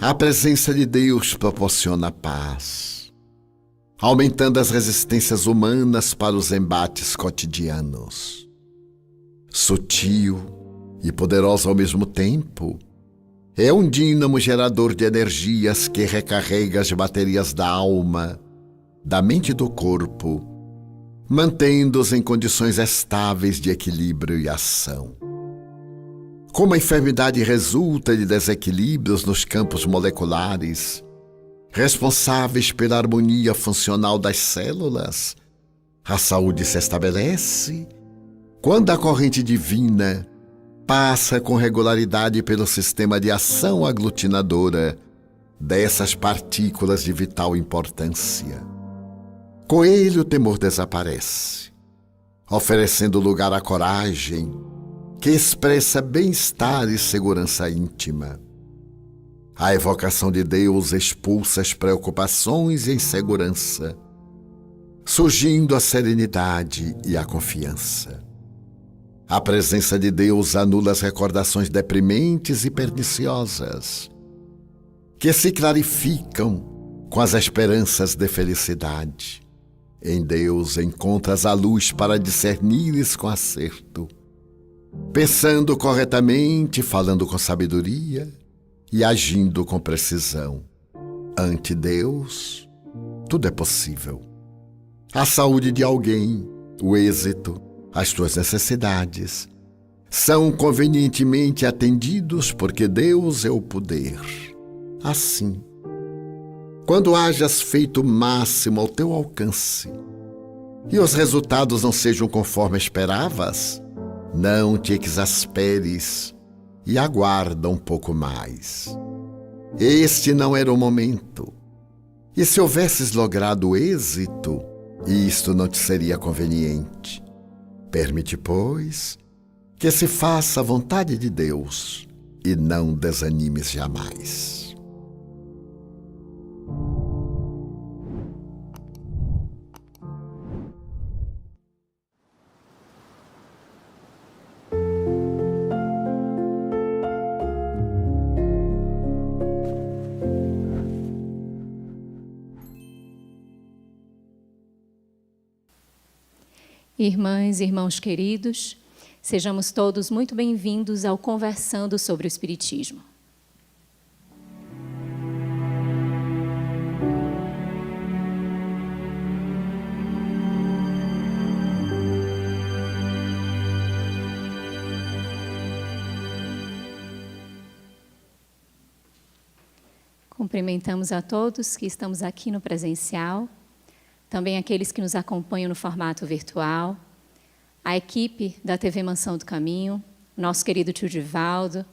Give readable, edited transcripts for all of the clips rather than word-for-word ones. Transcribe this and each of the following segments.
A presença de Deus proporciona paz, aumentando as resistências humanas para os embates cotidianos. Sutil e poderosa ao mesmo tempo, é um dínamo gerador de energias que recarrega as baterias da alma, da mente e do corpo, mantendo-os em condições estáveis de equilíbrio e ação. Como a enfermidade resulta de desequilíbrios nos campos moleculares, responsáveis pela harmonia funcional das células, a saúde se estabelece quando a corrente divina passa com regularidade pelo sistema de ação aglutinadora dessas partículas de vital importância. Com ele o temor desaparece, oferecendo lugar à coragem, que expressa bem-estar e segurança íntima. A evocação de Deus expulsa as preocupações e insegurança, surgindo a serenidade e a confiança. A presença de Deus anula as recordações deprimentes e perniciosas, que se clarificam com as esperanças de felicidade. Em Deus encontras a luz para discernires com acerto, pensando corretamente, falando com sabedoria e agindo com precisão. Ante Deus, tudo é possível. A saúde de alguém, o êxito, as tuas necessidades, são convenientemente atendidos porque Deus é o poder. Assim, quando hajas feito o máximo ao teu alcance e os resultados não sejam conforme esperavas, não te exasperes e aguarda um pouco mais. Este não era o momento. E se houvesses logrado êxito, isto não te seria conveniente. Permite, pois, que se faça a vontade de Deus e não desanimes jamais. Irmãs e irmãos queridos, sejamos todos muito bem-vindos ao Conversando sobre o Espiritismo. Cumprimentamos a todos que estamos aqui no presencial, também aqueles que nos acompanham no formato virtual, a equipe da TV Mansão do Caminho, nosso querido tio Divaldo,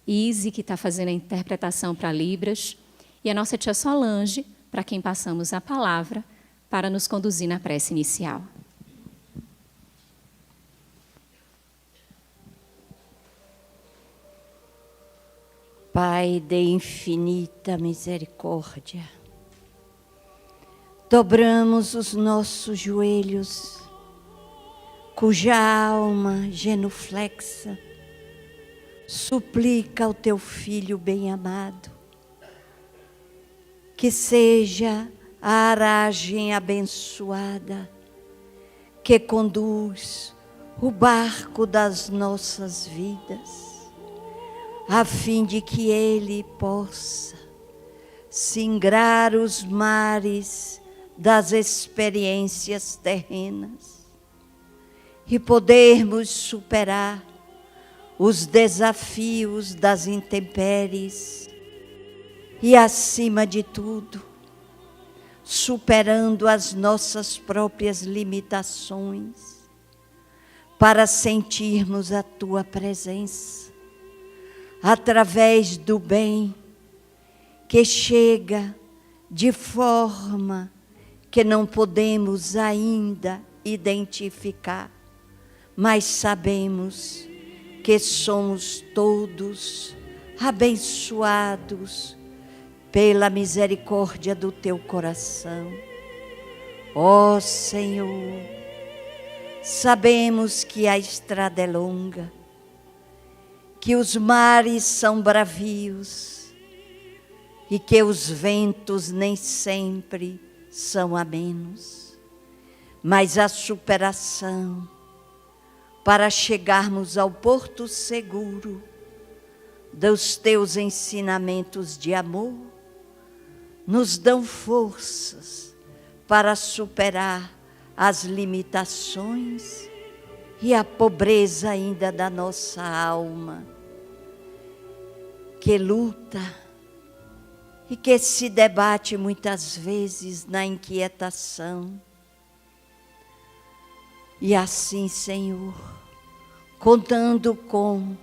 Izzy, que está fazendo a interpretação para Libras, e a nossa tia Solange, para quem passamos a palavra, para nos conduzir na prece inicial. Pai de infinita misericórdia, dobramos os nossos joelhos, cuja alma genuflexa suplica ao teu Filho bem-amado, que seja a aragem abençoada que conduz o barco das nossas vidas, a fim de que ele possa singrar os mares das experiências terrenas e podermos superar os desafios das intempéries e, acima de tudo, superando as nossas próprias limitações para sentirmos a tua presença através do bem que chega de forma que não podemos ainda identificar, mas sabemos que somos todos abençoados pela misericórdia do teu coração. Ó Senhor, sabemos que a estrada é longa, que os mares são bravios, e que os ventos nem sempre são amenos, mas a superação para chegarmos ao porto seguro dos teus ensinamentos de amor nos dão forças para superar as limitações e a pobreza ainda da nossa alma, que luta e que se debate muitas vezes na inquietação. E assim, Senhor, contando com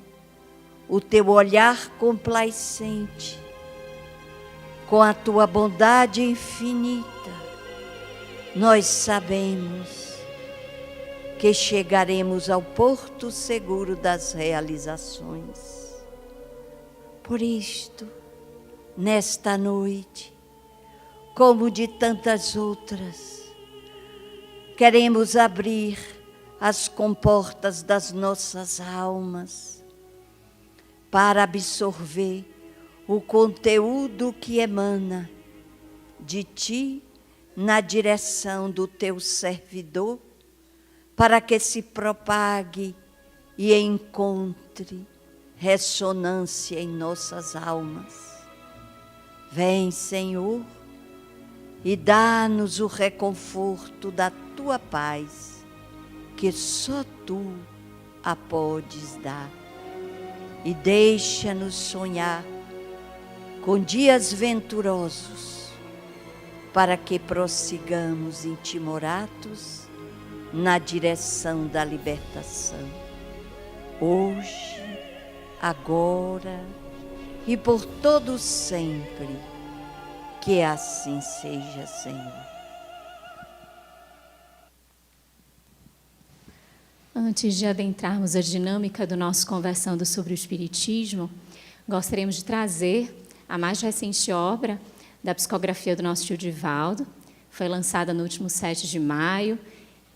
o teu olhar complacente, com a tua bondade infinita, nós sabemos que chegaremos ao porto seguro das realizações. Por isto, nesta noite, como de tantas outras, queremos abrir as comportas das nossas almas para absorver o conteúdo que emana de ti na direção do teu servidor, para que se propague e encontre ressonância em nossas almas. Vem, Senhor, e dá-nos o reconforto da tua paz, que só tu a podes dar. E deixa-nos sonhar com dias venturosos, para que prossigamos intimoratos na direção da libertação. Hoje, agora e por todo sempre, que assim seja, Senhor. Antes de adentrarmos a dinâmica do nosso Conversando sobre o Espiritismo, gostaríamos de trazer a mais recente obra da psicografia do nosso tio Divaldo. Foi lançada no último 7 de maio,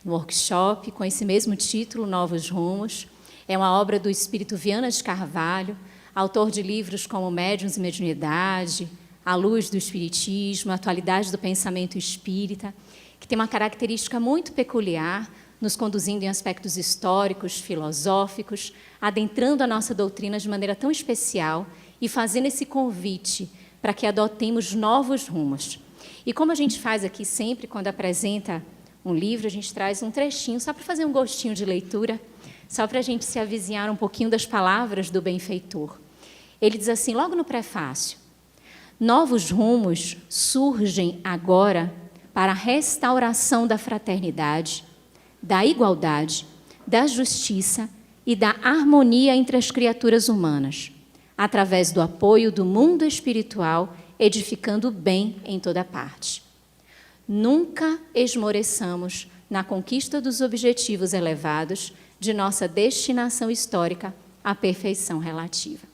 no workshop, com esse mesmo título, Novos Rumos. É uma obra do espírito Viana de Carvalho, autor de livros como Médiuns e Mediunidade, A Luz do Espiritismo, Atualidade do Pensamento Espírita, que tem uma característica muito peculiar, nos conduzindo em aspectos históricos, filosóficos, adentrando a nossa doutrina de maneira tão especial e fazendo esse convite para que adotemos novos rumos. E como a gente faz aqui sempre, quando apresenta um livro, a gente traz um trechinho, só para fazer um gostinho de leitura, só para a gente se avizinhar um pouquinho das palavras do benfeitor. Ele diz assim, logo no prefácio: novos rumos surgem agora para a restauração da fraternidade, da igualdade, da justiça e da harmonia entre as criaturas humanas, através do apoio do mundo espiritual, edificando o bem em toda parte. Nunca esmoreçamos na conquista dos objetivos elevados de nossa destinação histórica à perfeição relativa.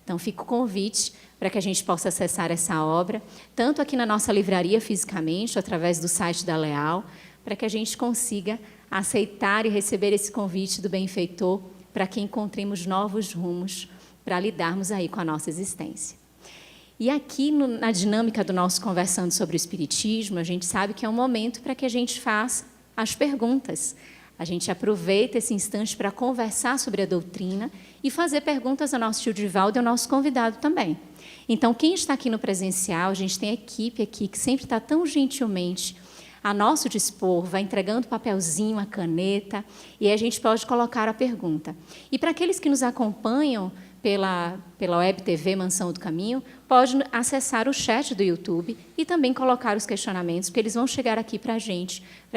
Então, fica o convite para que a gente possa acessar essa obra, tanto aqui na nossa livraria fisicamente, através do site da Leal, para que a gente consiga aceitar e receber esse convite do benfeitor, para que encontremos novos rumos para lidarmos aí com a nossa existência. E aqui, na dinâmica do nosso Conversando sobre o Espiritismo, a gente sabe que é um momento para que a gente faça as perguntas. A gente aproveita esse instante para conversar sobre a doutrina e fazer perguntas ao nosso tio Divaldo e ao nosso convidado também. Então, quem está aqui no presencial, a gente tem a equipe aqui que sempre está tão gentilmente a nosso dispor, vai entregando papelzinho, a caneta, e a gente pode colocar a pergunta. E para aqueles que nos acompanham pela Web TV Mansão do Caminho, pode acessar o chat do YouTube e também colocar os questionamentos, porque eles vão chegar aqui para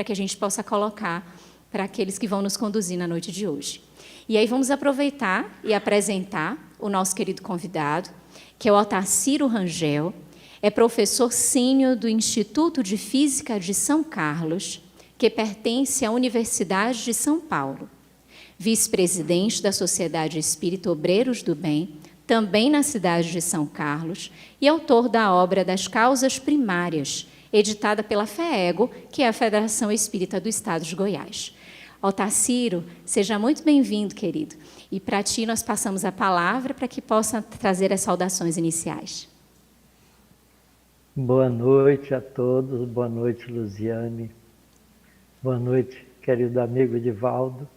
que a gente possa colocar para aqueles que vão nos conduzir na noite de hoje. E aí vamos aproveitar e apresentar o nosso querido convidado, que é o Otacílio Rangel, é professor sênior do Instituto de Física de São Carlos, que pertence à Universidade de São Paulo. Vice-presidente da Sociedade Espírita Obreiros do Bem, também na cidade de São Carlos, e autor da obra Das Causas Primárias, editada pela FEEGO, que é a Federação Espírita do Estado de Goiás. Otacílio, seja muito bem-vindo, querido. E para ti nós passamos a palavra para que possa trazer as saudações iniciais. Boa noite a todos, boa noite, Luziane. Boa noite, querido amigo Edivaldo.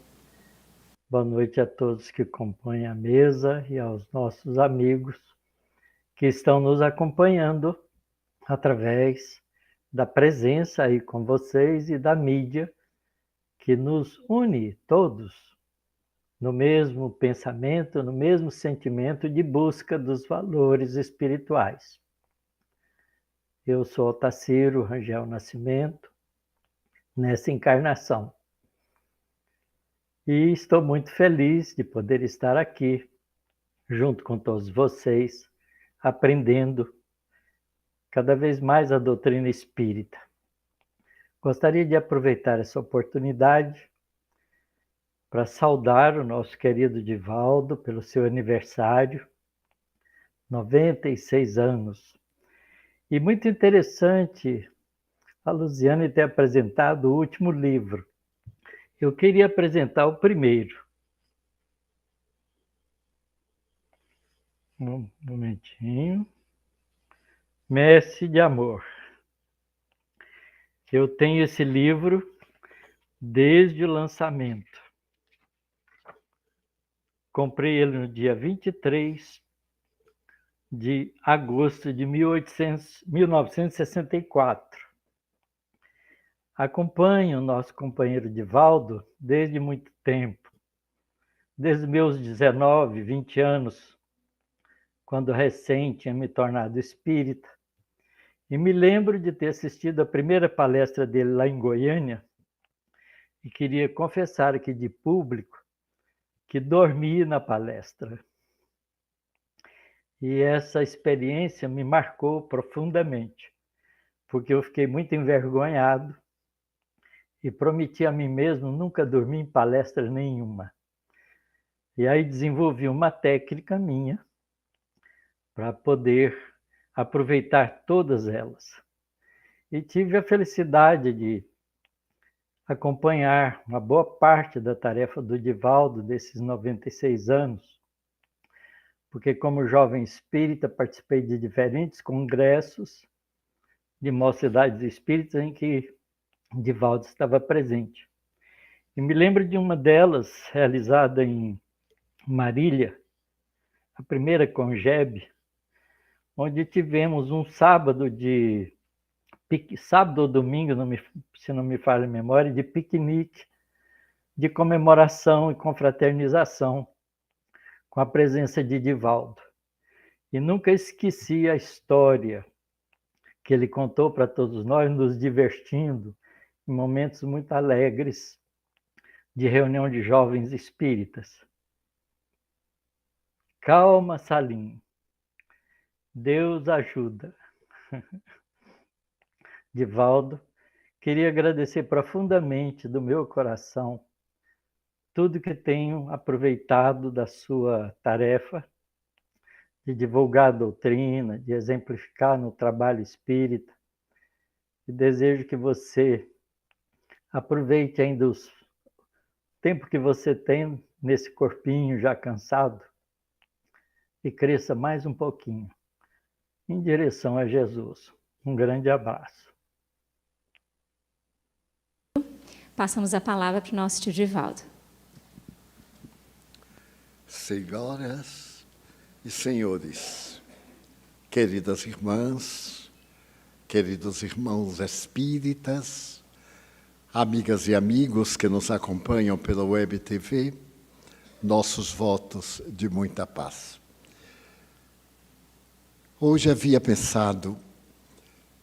Boa noite a todos que compõem a mesa e aos nossos amigos que estão nos acompanhando através da presença aí com vocês e da mídia que nos une todos no mesmo pensamento, no mesmo sentimento de busca dos valores espirituais. Eu sou Otacílio Rangel Nascimento, nessa encarnação. E estou muito feliz de poder estar aqui, junto com todos vocês, aprendendo cada vez mais a doutrina espírita. Gostaria de aproveitar essa oportunidade para saudar o nosso querido Divaldo pelo seu aniversário, 96 anos. E muito interessante a Luziane ter apresentado o último livro. Eu queria apresentar o primeiro. Um momentinho. Messe de Amor. Eu tenho esse livro desde o lançamento. Comprei ele no dia 23 de agosto de 1964. Acompanho o nosso companheiro Divaldo desde muito tempo, desde meus 19, 20 anos, quando recém tinha me tornado espírita. E me lembro de ter assistido a primeira palestra dele lá em Goiânia e queria confessar aqui de público que dormi na palestra. E essa experiência me marcou profundamente, porque eu fiquei muito envergonhado e prometi a mim mesmo nunca dormir em palestra nenhuma. E aí desenvolvi uma técnica minha para poder aproveitar todas elas. E tive a felicidade de acompanhar uma boa parte da tarefa do Divaldo desses 96 anos, porque como jovem espírita participei de diferentes congressos de mocidades espíritas em que Divaldo estava presente. E me lembro de uma delas, realizada em Marília, a primeira Congeb, onde tivemos um sábado sábado ou domingo, se não me falha a memória, de piquenique, de comemoração e confraternização, com a presença de Divaldo. E nunca esqueci a história que ele contou para todos nós, nos divertindo, em momentos muito alegres de reunião de jovens espíritas. Calma, Salim. Deus ajuda. Divaldo, queria agradecer profundamente do meu coração tudo que tenho aproveitado da sua tarefa de divulgar a doutrina, de exemplificar no trabalho espírita. E desejo que você aproveite ainda o tempo que você tem nesse corpinho já cansado e cresça mais um pouquinho em direção a Jesus. Um grande abraço. Passamos a palavra para o nosso tio Divaldo. Senhoras e senhores, queridas irmãs, queridos irmãos espíritas, amigas e amigos que nos acompanham pela Web TV, nossos votos de muita paz. Hoje havia pensado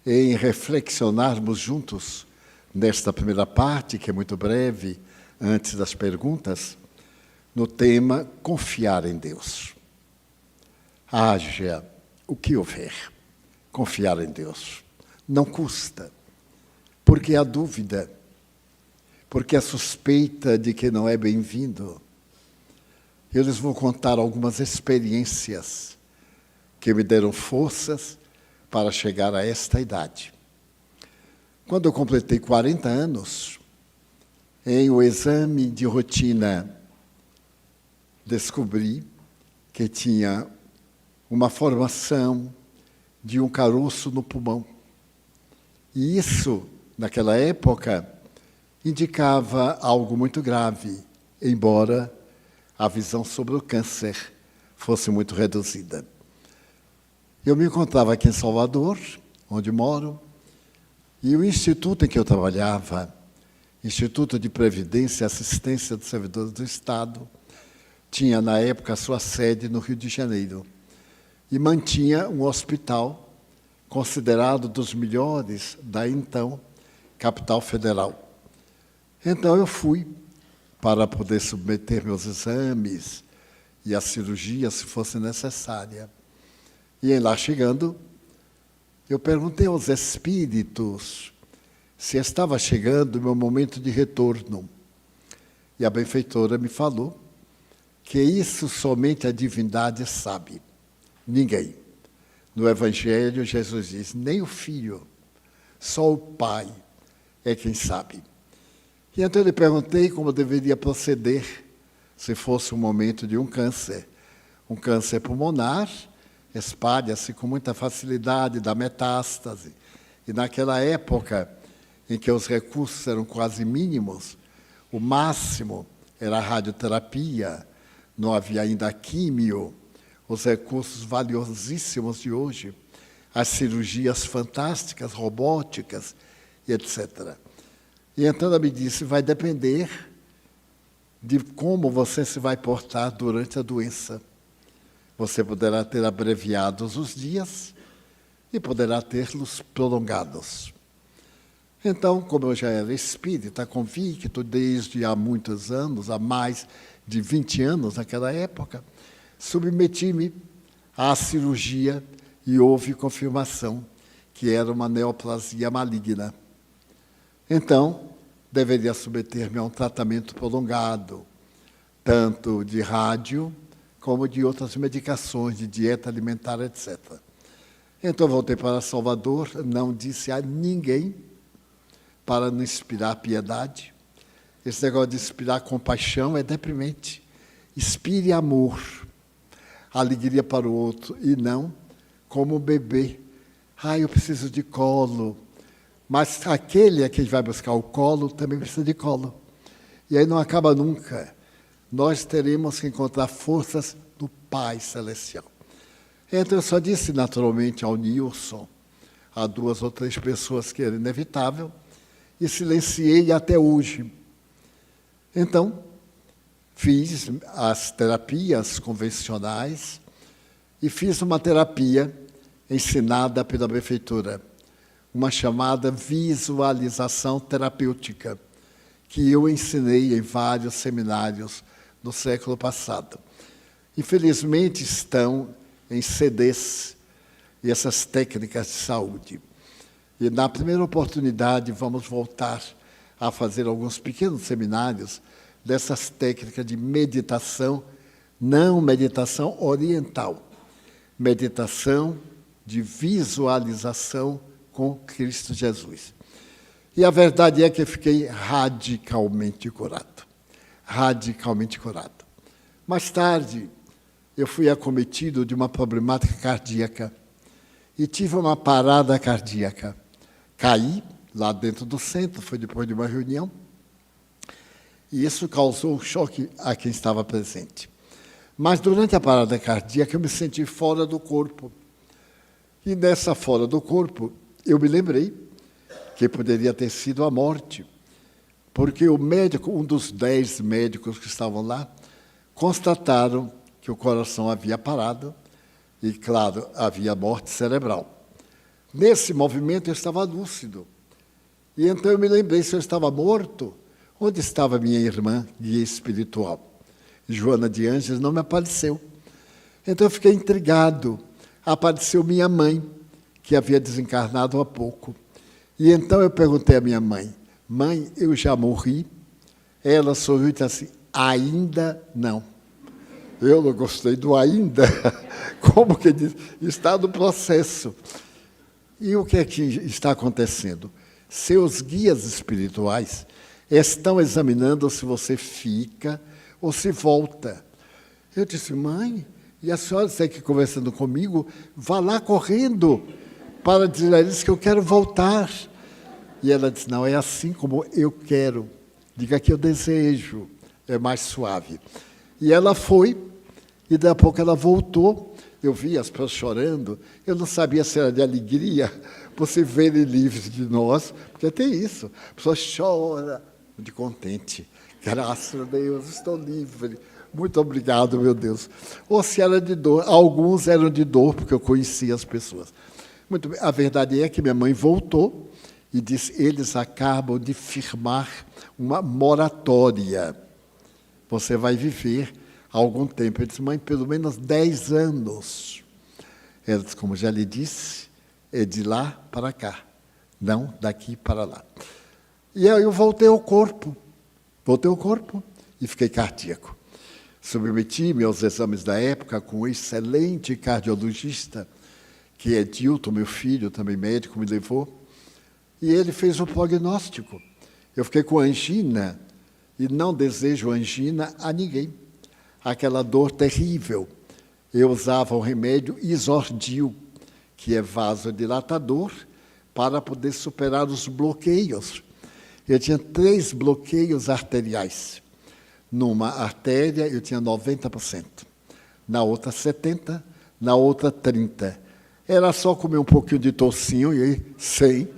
em reflexionarmos juntos nesta primeira parte, que é muito breve, antes das perguntas, no tema confiar em Deus. Haja o que houver, confiar em Deus. Não custa, porque há dúvida, porque há suspeita de que não é bem-vindo. Eu lhes vou contar algumas experiências que me deram forças para chegar a esta idade. Quando eu completei 40 anos, em um exame de rotina, descobri que tinha uma formação de um caroço no pulmão. E isso, naquela época, indicava algo muito grave, embora a visão sobre o câncer fosse muito reduzida. Eu me encontrava aqui em Salvador, onde moro, e o instituto em que eu trabalhava, Instituto de Previdência e Assistência dos Servidores do Estado, tinha, na época, a sua sede no Rio de Janeiro e mantinha um hospital considerado dos melhores da então capital federal. Então eu fui para poder submeter meus exames e a cirurgia, se fosse necessária. E lá chegando, eu perguntei aos espíritos se estava chegando o meu momento de retorno. E a benfeitora me falou que isso somente a divindade sabe. Ninguém. No Evangelho, Jesus diz, nem o Filho, só o Pai é quem sabe. E então eu lhe perguntei como deveria proceder se fosse um momento de um câncer. Um câncer pulmonar espalha-se com muita facilidade, dá metástase. E naquela época, em que os recursos eram quase mínimos, o máximo era a radioterapia, não havia ainda a químio, os recursos valiosíssimos de hoje, as cirurgias fantásticas, robóticas, e etc. E então ela me disse, vai depender de como você se vai portar durante a doença. Você poderá ter abreviados os dias e poderá tê-los prolongados. Então, como eu já era espírita, convicto desde há muitos anos, há mais de 20 anos naquela época, submeti-me à cirurgia e houve confirmação que era uma neoplasia maligna. Então, deveria submeter-me a um tratamento prolongado, tanto de rádio como de outras medicações, de dieta alimentar, etc. Então, voltei para Salvador, não disse a ninguém, para não inspirar piedade. Esse negócio de inspirar compaixão é deprimente. Inspire amor, alegria para o outro, e não como um bebê. Eu preciso de colo. Mas aquele a quem vai buscar o colo também precisa de colo. E aí não acaba nunca. Nós teremos que encontrar forças do Pai Celestial. Então eu só disse naturalmente ao Nilson, a 2 ou 3 pessoas que era inevitável, e silenciei até hoje. Então, fiz as terapias convencionais e fiz uma terapia ensinada pela prefeitura, uma chamada visualização terapêutica, que eu ensinei em vários seminários no século passado. Infelizmente, estão em CDs e essas técnicas de saúde. E, na primeira oportunidade, vamos voltar a fazer alguns pequenos seminários dessas técnicas de meditação, não meditação oriental, meditação de visualização com Cristo Jesus. E a verdade é que eu fiquei radicalmente curado. Radicalmente curado. Mais tarde, eu fui acometido de uma problemática cardíaca e tive uma parada cardíaca. Caí lá dentro do centro, foi depois de uma reunião, e isso causou um choque a quem estava presente. Mas durante a parada cardíaca eu me senti fora do corpo. E nessa fora do corpo, eu me lembrei que poderia ter sido a morte, porque o médico, um dos 10 médicos que estavam lá, constataram que o coração havia parado e, claro, havia morte cerebral. Nesse movimento eu estava lúcido. E então eu me lembrei, se eu estava morto, onde estava minha irmã guia espiritual? Joana de Ângeles não me apareceu. Então eu fiquei intrigado. Apareceu minha mãe, que havia desencarnado há pouco. E então eu perguntei à minha mãe, mãe, eu já morri? Ela sorriu e disse assim, ainda não. Eu não gostei do ainda. Como que diz? Está no processo. E o que é que está acontecendo? Seus guias espirituais estão examinando se você fica ou se volta. Eu disse, mãe, E a senhora está aqui conversando comigo, vá lá correndo para dizer a eles que eu quero voltar. E ela disse, não, é assim como eu quero. Diga que eu desejo, é mais suave. E ela foi, e daqui a pouco ela voltou. Eu vi as pessoas chorando, eu não sabia se era de alegria por se verem livres de nós, porque tem isso, a pessoa chora de contente. Graças a Deus, estou livre. Muito obrigado, meu Deus. Ou se era de dor, alguns eram de dor, porque eu conhecia as pessoas. Muito bem. A verdade é que minha mãe voltou e disse, eles acabam de firmar uma moratória. Você vai viver algum tempo. Eu disse, mãe, pelo menos 10 anos. Ela disse, como já lhe disse, é de lá para cá, não daqui para lá. E aí eu voltei ao corpo e fiquei cardíaco. Submeti-me aos exames da época com um excelente cardiologista, que é Dilton, meu filho, também médico, me levou, e ele fez um prognóstico. Eu fiquei com angina, e não desejo angina a ninguém. Aquela dor terrível. Eu usava o remédio Isordil, que é vasodilatador, para poder superar os bloqueios. Eu tinha 3 bloqueios arteriais. Numa artéria eu tinha 90%, na outra 70%, na outra 30%. Era só comer um pouquinho de tocinho e aí 100.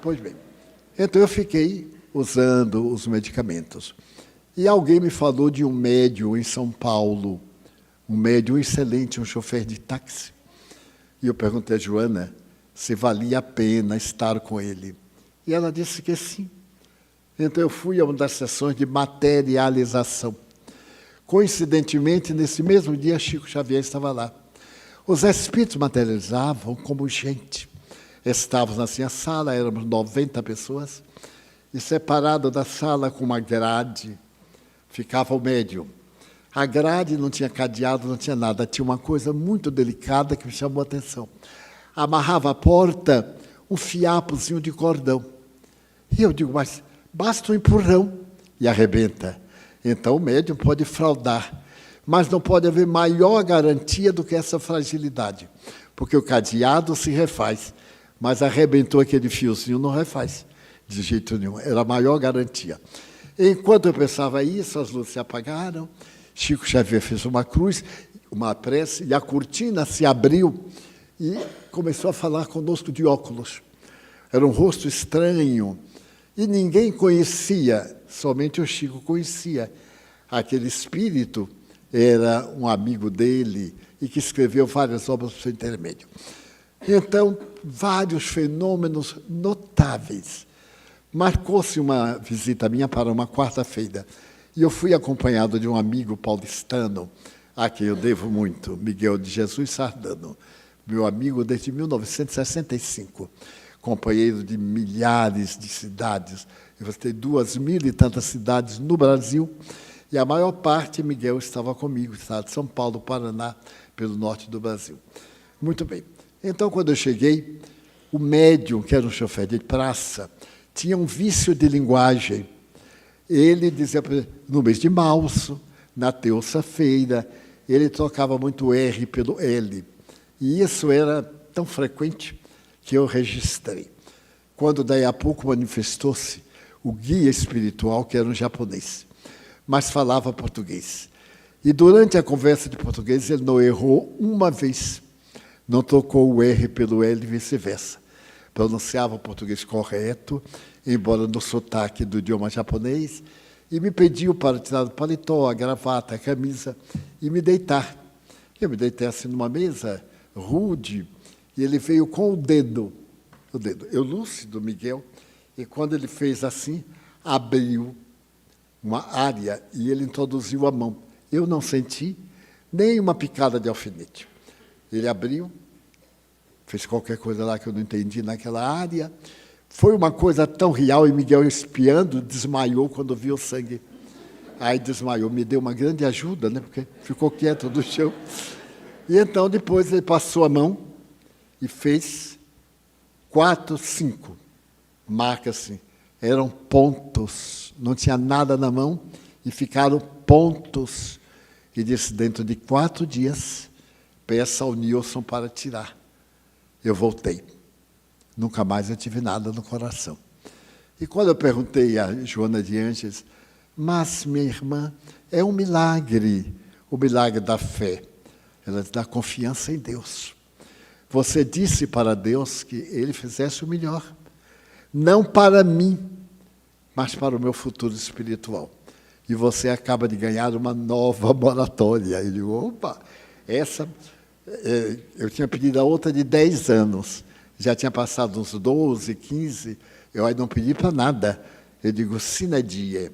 Pois bem, então eu fiquei usando os medicamentos. E alguém me falou de um médium em São Paulo, um médium excelente, um chofer de táxi. E eu perguntei a Joana se valia a pena estar com ele. E ela disse que sim. Então eu fui a uma das sessões de materialização. Coincidentemente, nesse mesmo dia, Chico Xavier estava lá. Os espíritos materializavam como gente. Estávamos assim, a sala, éramos 90 pessoas, e separado da sala com uma grade, ficava o médium. A grade não tinha cadeado, não tinha nada. Tinha uma coisa muito delicada que me chamou a atenção. Amarrava a porta um fiapozinho de cordão. E eu digo, mas basta um empurrão e arrebenta. Então o médium pode fraudar. Mas não pode haver maior garantia do que essa fragilidade. Porque o cadeado se refaz. Mas arrebentou aquele fiozinho, não refaz. De jeito nenhum. Era a maior garantia. Enquanto eu pensava isso, as luzes se apagaram. Chico Xavier fez uma cruz, uma prece, e a cortina se abriu e começou a falar conosco de óculos. Era um rosto estranho e ninguém conhecia, somente o Chico conhecia. Aquele espírito era um amigo dele e que escreveu várias obras por seu intermédio. Então, vários fenômenos notáveis. Marcou-se uma visita minha para uma quarta-feira. E eu fui acompanhado de um amigo paulistano, a quem eu devo muito, Miguel de Jesus Sardano, meu amigo desde 1965, companheiro de milhares de cidades. Eu visitei 2.000 e tantas cidades no Brasil, e a maior parte, Miguel estava comigo, estado de São Paulo, Paraná, pelo norte do Brasil. Muito bem. Então, quando eu cheguei, o médium, que era um chofer de praça, tinha um vício de linguagem. Ele dizia, no mês de março, na terça-feira, ele trocava muito R pelo L. E isso era tão frequente que eu registrei. Quando, daí a pouco, manifestou-se o guia espiritual, que era um japonês, mas falava português. E durante a conversa de português, ele não errou uma vez. Não trocou o R pelo L e vice-versa. Pronunciava o português correto, embora no sotaque do idioma japonês, e me pediu para tirar o paletó, a gravata, a camisa, e me deitar. Eu me deitei assim numa mesa rude, e ele veio com o dedo. Eu lúcido, Miguel, e quando ele fez assim, abriu uma área, e ele introduziu a mão. Eu não senti nem uma picada de alfinete. Ele abriu, fez qualquer coisa lá que eu não entendi naquela área. Foi uma coisa tão real, e Miguel, espiando, desmaiou quando viu o sangue. Aí desmaiou, me deu uma grande ajuda, né, porque ficou quieto no chão. E então, depois, ele passou a mão e fez 4, 5 marcas assim. Eram pontos, não tinha nada na mão, e ficaram pontos. e disse, dentro de 4 dias, peça ao Nilson para tirar. Eu voltei. Nunca mais eu tive nada no coração. E quando eu perguntei a Joana de Ângeles, mas, minha irmã, é um milagre, o milagre da fé. Ela dá confiança em Deus. Você disse para Deus que Ele fizesse o melhor. Não para mim, mas para o meu futuro espiritual. E você acaba de ganhar uma nova moratória. Eu digo, opa, essa... eu tinha pedido a outra de 10 anos. Já tinha passado uns 12, 15. Eu aí não pedi para nada. Eu digo, sine die.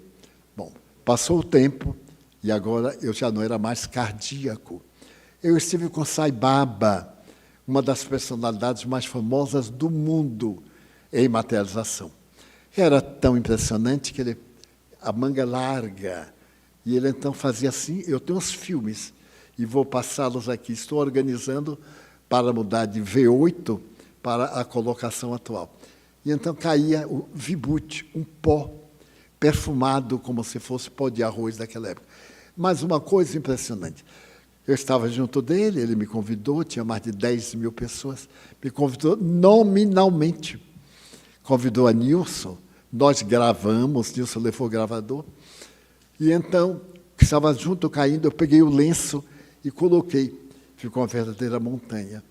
Bom, passou o tempo e agora eu já não era mais cardíaco. Eu estive com Sai Baba, uma das personalidades mais famosas do mundo em materialização. Era tão impressionante que ele, a manga larga, e ele então fazia assim, eu tenho uns filmes, e vou passá-los aqui. Estou organizando para mudar de V8 para a colocação atual. E então caía o vibute, um pó perfumado, como se fosse pó de arroz daquela época. Mas uma coisa impressionante, eu estava junto dele, ele me convidou, tinha mais de 10 mil pessoas, me convidou nominalmente. Convidou a Nilson, nós gravamos, Nilson levou o gravador, e então, que estava junto caindo, eu peguei o lenço e coloquei. Ficou uma verdadeira montanha.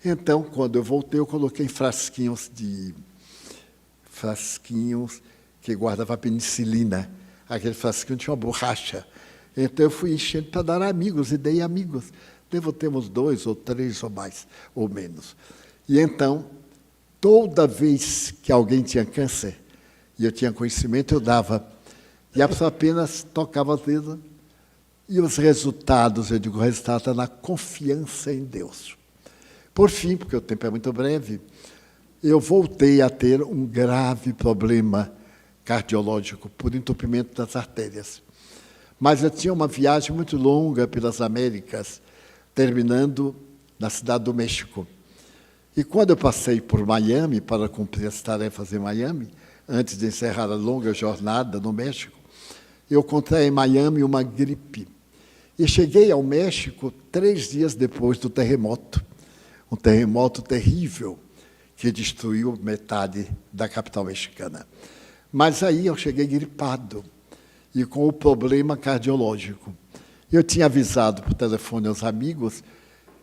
Então, quando eu voltei, eu coloquei frasquinhos que guardava penicilina. Aquele frasquinho tinha uma borracha. Então, eu fui enchendo para dar amigos, e dei amigos. Devo ter uns 2 ou 3 ou mais, ou menos. E então, toda vez que alguém tinha câncer, e eu tinha conhecimento, eu dava. E a pessoa apenas tocava o dedo. E os resultados, eu digo, o resultado está na confiança em Deus. Por fim, porque o tempo é muito breve, eu voltei a ter um grave problema cardiológico por entupimento das artérias. Mas eu tinha uma viagem muito longa pelas Américas, terminando na cidade do México. E quando eu passei por Miami, para cumprir as tarefas em Miami, antes de encerrar a longa jornada no México, eu contraí em Miami uma gripe. E cheguei ao México 3 dias depois do terremoto. Um terremoto terrível que destruiu metade da capital mexicana. Mas aí eu cheguei gripado e com o problema cardiológico. Eu tinha avisado por telefone aos amigos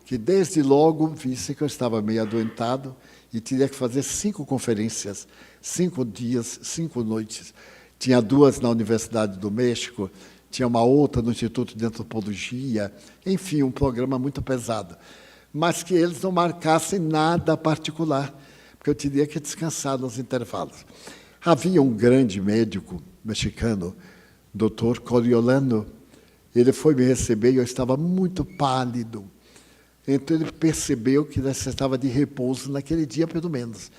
que desde logo visse que eu estava meio adoentado e teria que fazer 5 conferências, 5 dias, 5 noites. Tinha 2 na Universidade do México, tinha uma outra no Instituto de Antropologia, enfim, um programa muito pesado. Mas que eles não marcassem nada particular, porque eu teria que descansar nos intervalos. Havia um grande médico mexicano, Dr. Coriolano. Ele foi me receber e eu estava muito pálido. Então ele percebeu que necessitava de repouso naquele dia, pelo menos,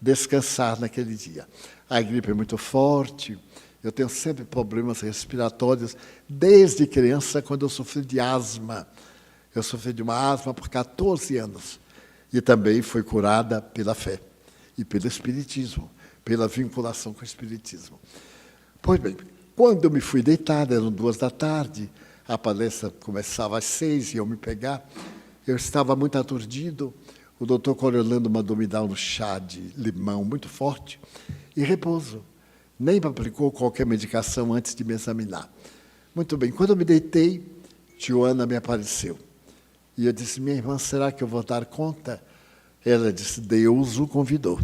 descansar naquele dia. A gripe é muito forte, eu tenho sempre problemas respiratórios, desde criança, quando eu sofri de asma. Eu sofri de uma asma por 14 anos e também fui curada pela fé e pelo Espiritismo, pela vinculação com o Espiritismo. Pois bem, quando eu me fui deitar, eram 2 da tarde, a palestra começava às 6 e eu me pegar, eu estava muito aturdido, o doutor Coriolano mandou me dar um chá de limão muito forte e repouso. Nem me aplicou qualquer medicação antes de me examinar. Muito bem, quando eu me deitei, Joana me apareceu. E eu disse, minha irmã, será que eu vou dar conta? Ela disse, Deus o convidou.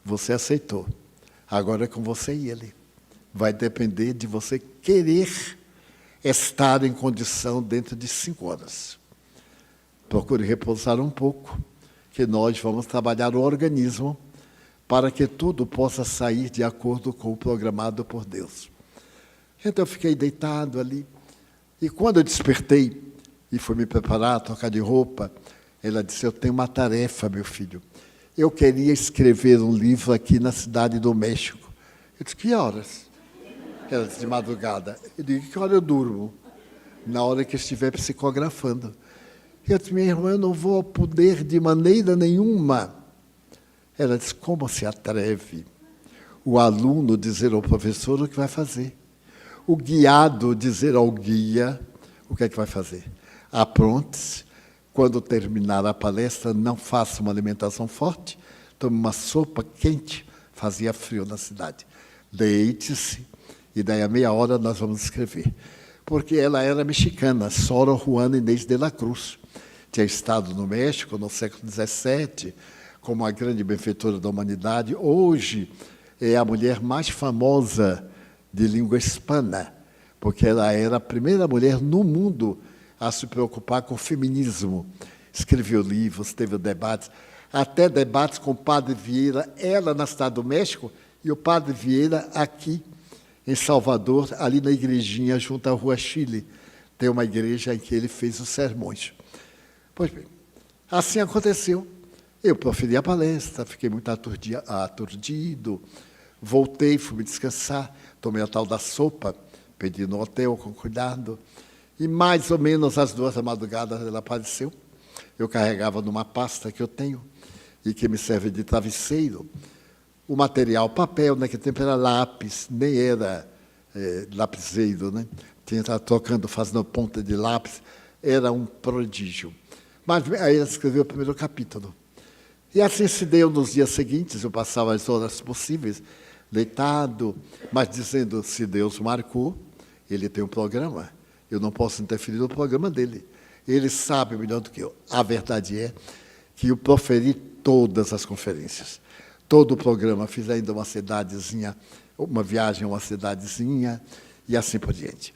Você aceitou. Agora é com você e ele. Vai depender de você querer estar em condição dentro de 5 horas. Procure repousar um pouco, que nós vamos trabalhar o organismo para que tudo possa sair de acordo com o programado por Deus. Então eu fiquei deitado ali. E quando eu despertei, e fui me preparar, trocar de roupa, ela disse, eu tenho uma tarefa, meu filho. Eu queria escrever um livro aqui na cidade do México. Eu disse, que horas? Ela disse, de madrugada. Eu disse, que hora eu durmo? Na hora que estiver psicografando. Eu disse, minha irmã, eu não vou poder de maneira nenhuma. Ela disse, como se atreve o aluno dizer ao professor o que vai fazer? O guiado dizer ao guia o que é que vai fazer? Apronte-se. Quando terminar a palestra, não faça uma alimentação forte, tome uma sopa quente, fazia frio na cidade. Deite-se, e daí a meia hora nós vamos escrever. Porque ela era mexicana, Sor Juana Inés de la Cruz. Tinha estado no México no século XVII, como a grande benfeitora da humanidade. Hoje é a mulher mais famosa de língua hispana, porque ela era a primeira mulher no mundo a se preocupar com o feminismo. Escreveu livros, teve debates, até debates com o padre Vieira, ela na cidade do México, e o padre Vieira aqui em Salvador, ali na igrejinha junto à Rua Chile. Tem uma igreja em que ele fez os sermões. Pois bem, assim aconteceu. Eu proferi a palestra, fiquei muito aturdido, voltei, fui me descansar, tomei a tal da sopa, pedi no hotel com cuidado, e mais ou menos às 2 da madrugada ela apareceu. Eu carregava numa pasta que eu tenho e que me serve de travesseiro o material, papel, naquele tempo era lápis, nem era lapiseiro, né? Tinha que estar trocando, fazendo ponta de lápis, era um prodígio. Mas aí ela escreveu o primeiro capítulo. E assim se deu nos dias seguintes, eu passava as horas possíveis, deitado, mas dizendo, se Deus marcou, ele tem um programa, eu não posso interferir no programa dele. Ele sabe melhor do que eu. A verdade é que eu proferi todas as conferências. Todo o programa, fiz ainda uma cidadezinha, uma viagem a uma cidadezinha, e assim por diante.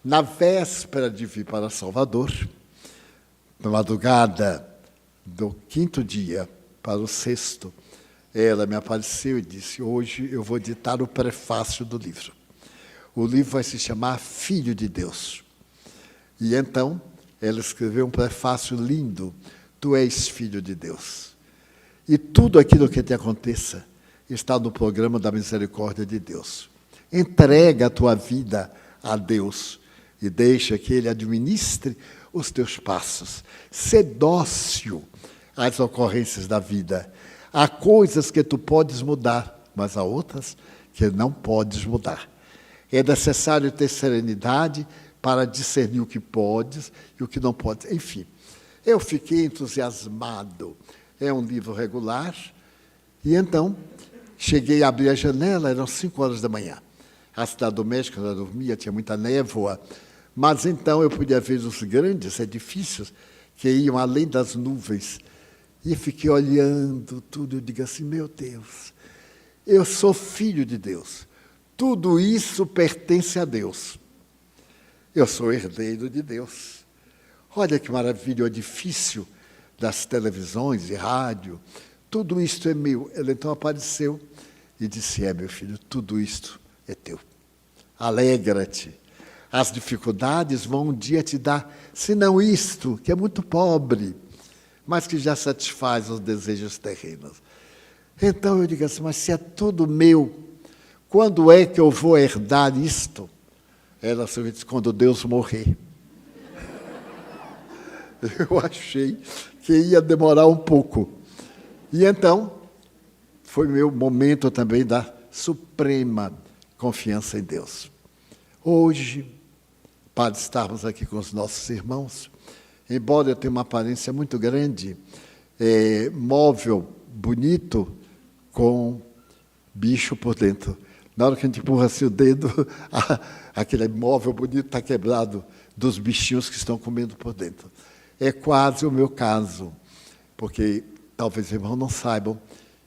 Na véspera de vir para Salvador, na madrugada do 5º dia para o 6º, ela me apareceu e disse, hoje eu vou ditar o prefácio do livro. O livro vai se chamar Filho de Deus. E então, ela escreveu um prefácio lindo, Tu és filho de Deus. E tudo aquilo que te aconteça está no programa da misericórdia de Deus. Entrega a tua vida a Deus e deixa que Ele administre os teus passos. Sê dócil às ocorrências da vida. Há coisas que tu podes mudar, mas há outras que não podes mudar. É necessário ter serenidade para discernir o que podes e o que não podes. Enfim, eu fiquei entusiasmado. É um livro regular. E então, cheguei a abrir a janela, eram 5 horas da manhã. A cidade do México, ela dormia, tinha muita névoa. Mas então eu podia ver os grandes edifícios que iam além das nuvens. E fiquei olhando tudo, eu digo assim, meu Deus, eu sou filho de Deus. Tudo isso pertence a Deus. Eu sou herdeiro de Deus. Olha que maravilha, o edifício das televisões e rádio, tudo isto é meu. Ela então apareceu e disse, meu filho, tudo isto é teu. Alegra-te. As dificuldades vão um dia te dar, se não isto, que é muito pobre, mas que já satisfaz os desejos terrenos. Então eu digo assim, mas se é tudo meu, quando é que eu vou herdar isto? Ela disse, quando Deus morrer. Eu achei que ia demorar um pouco. E então, foi meu momento também da suprema confiança em Deus. Hoje, para estarmos aqui com os nossos irmãos, embora eu tenha uma aparência muito grande, móvel, bonito, com bicho por dentro. Na hora que a gente empurra assim o dedo, aquele móvel bonito está quebrado dos bichinhos que estão comendo por dentro. É quase o meu caso, porque talvez os irmãos não saibam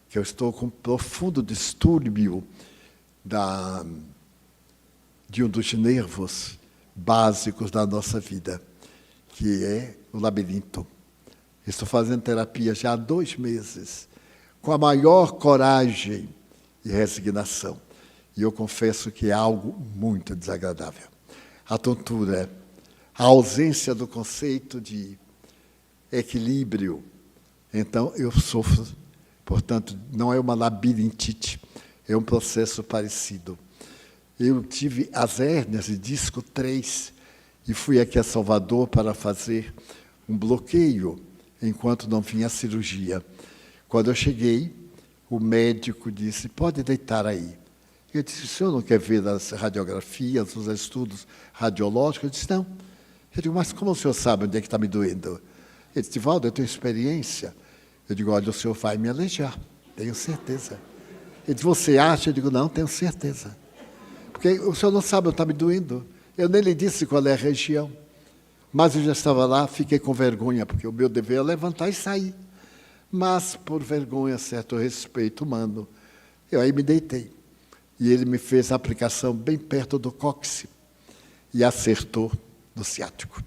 que eu estou com um profundo distúrbio de um dos nervos básicos da nossa vida, que é o labirinto. Estou fazendo terapia já há 2 meses, com a maior coragem e resignação. E eu confesso que é algo muito desagradável. A tontura, a ausência do conceito de equilíbrio. Então, eu sofro, portanto, não é uma labirintite, é um processo parecido. Eu tive as hérnias de disco 3 e fui aqui a Salvador para fazer um bloqueio enquanto não vinha a cirurgia. Quando eu cheguei, o médico disse, pode deitar aí. Eu disse, o senhor não quer ver as radiografias, os estudos radiológicos? Eu disse, não, Eu digo, mas como o senhor sabe onde é que está me doendo? Ele disse, Divaldo, eu tenho experiência. Eu digo, olha, o senhor vai me aleijar, tenho certeza. Ele disse, você acha? Eu digo, não, tenho certeza. Porque o senhor não sabe onde está me doendo. Eu nem lhe disse qual é a região. Mas eu já estava lá, fiquei com vergonha, porque o meu dever é levantar e sair. Mas, por vergonha, certo respeito humano, eu aí me deitei. E ele me fez a aplicação bem perto do cóccix e acertou no ciático.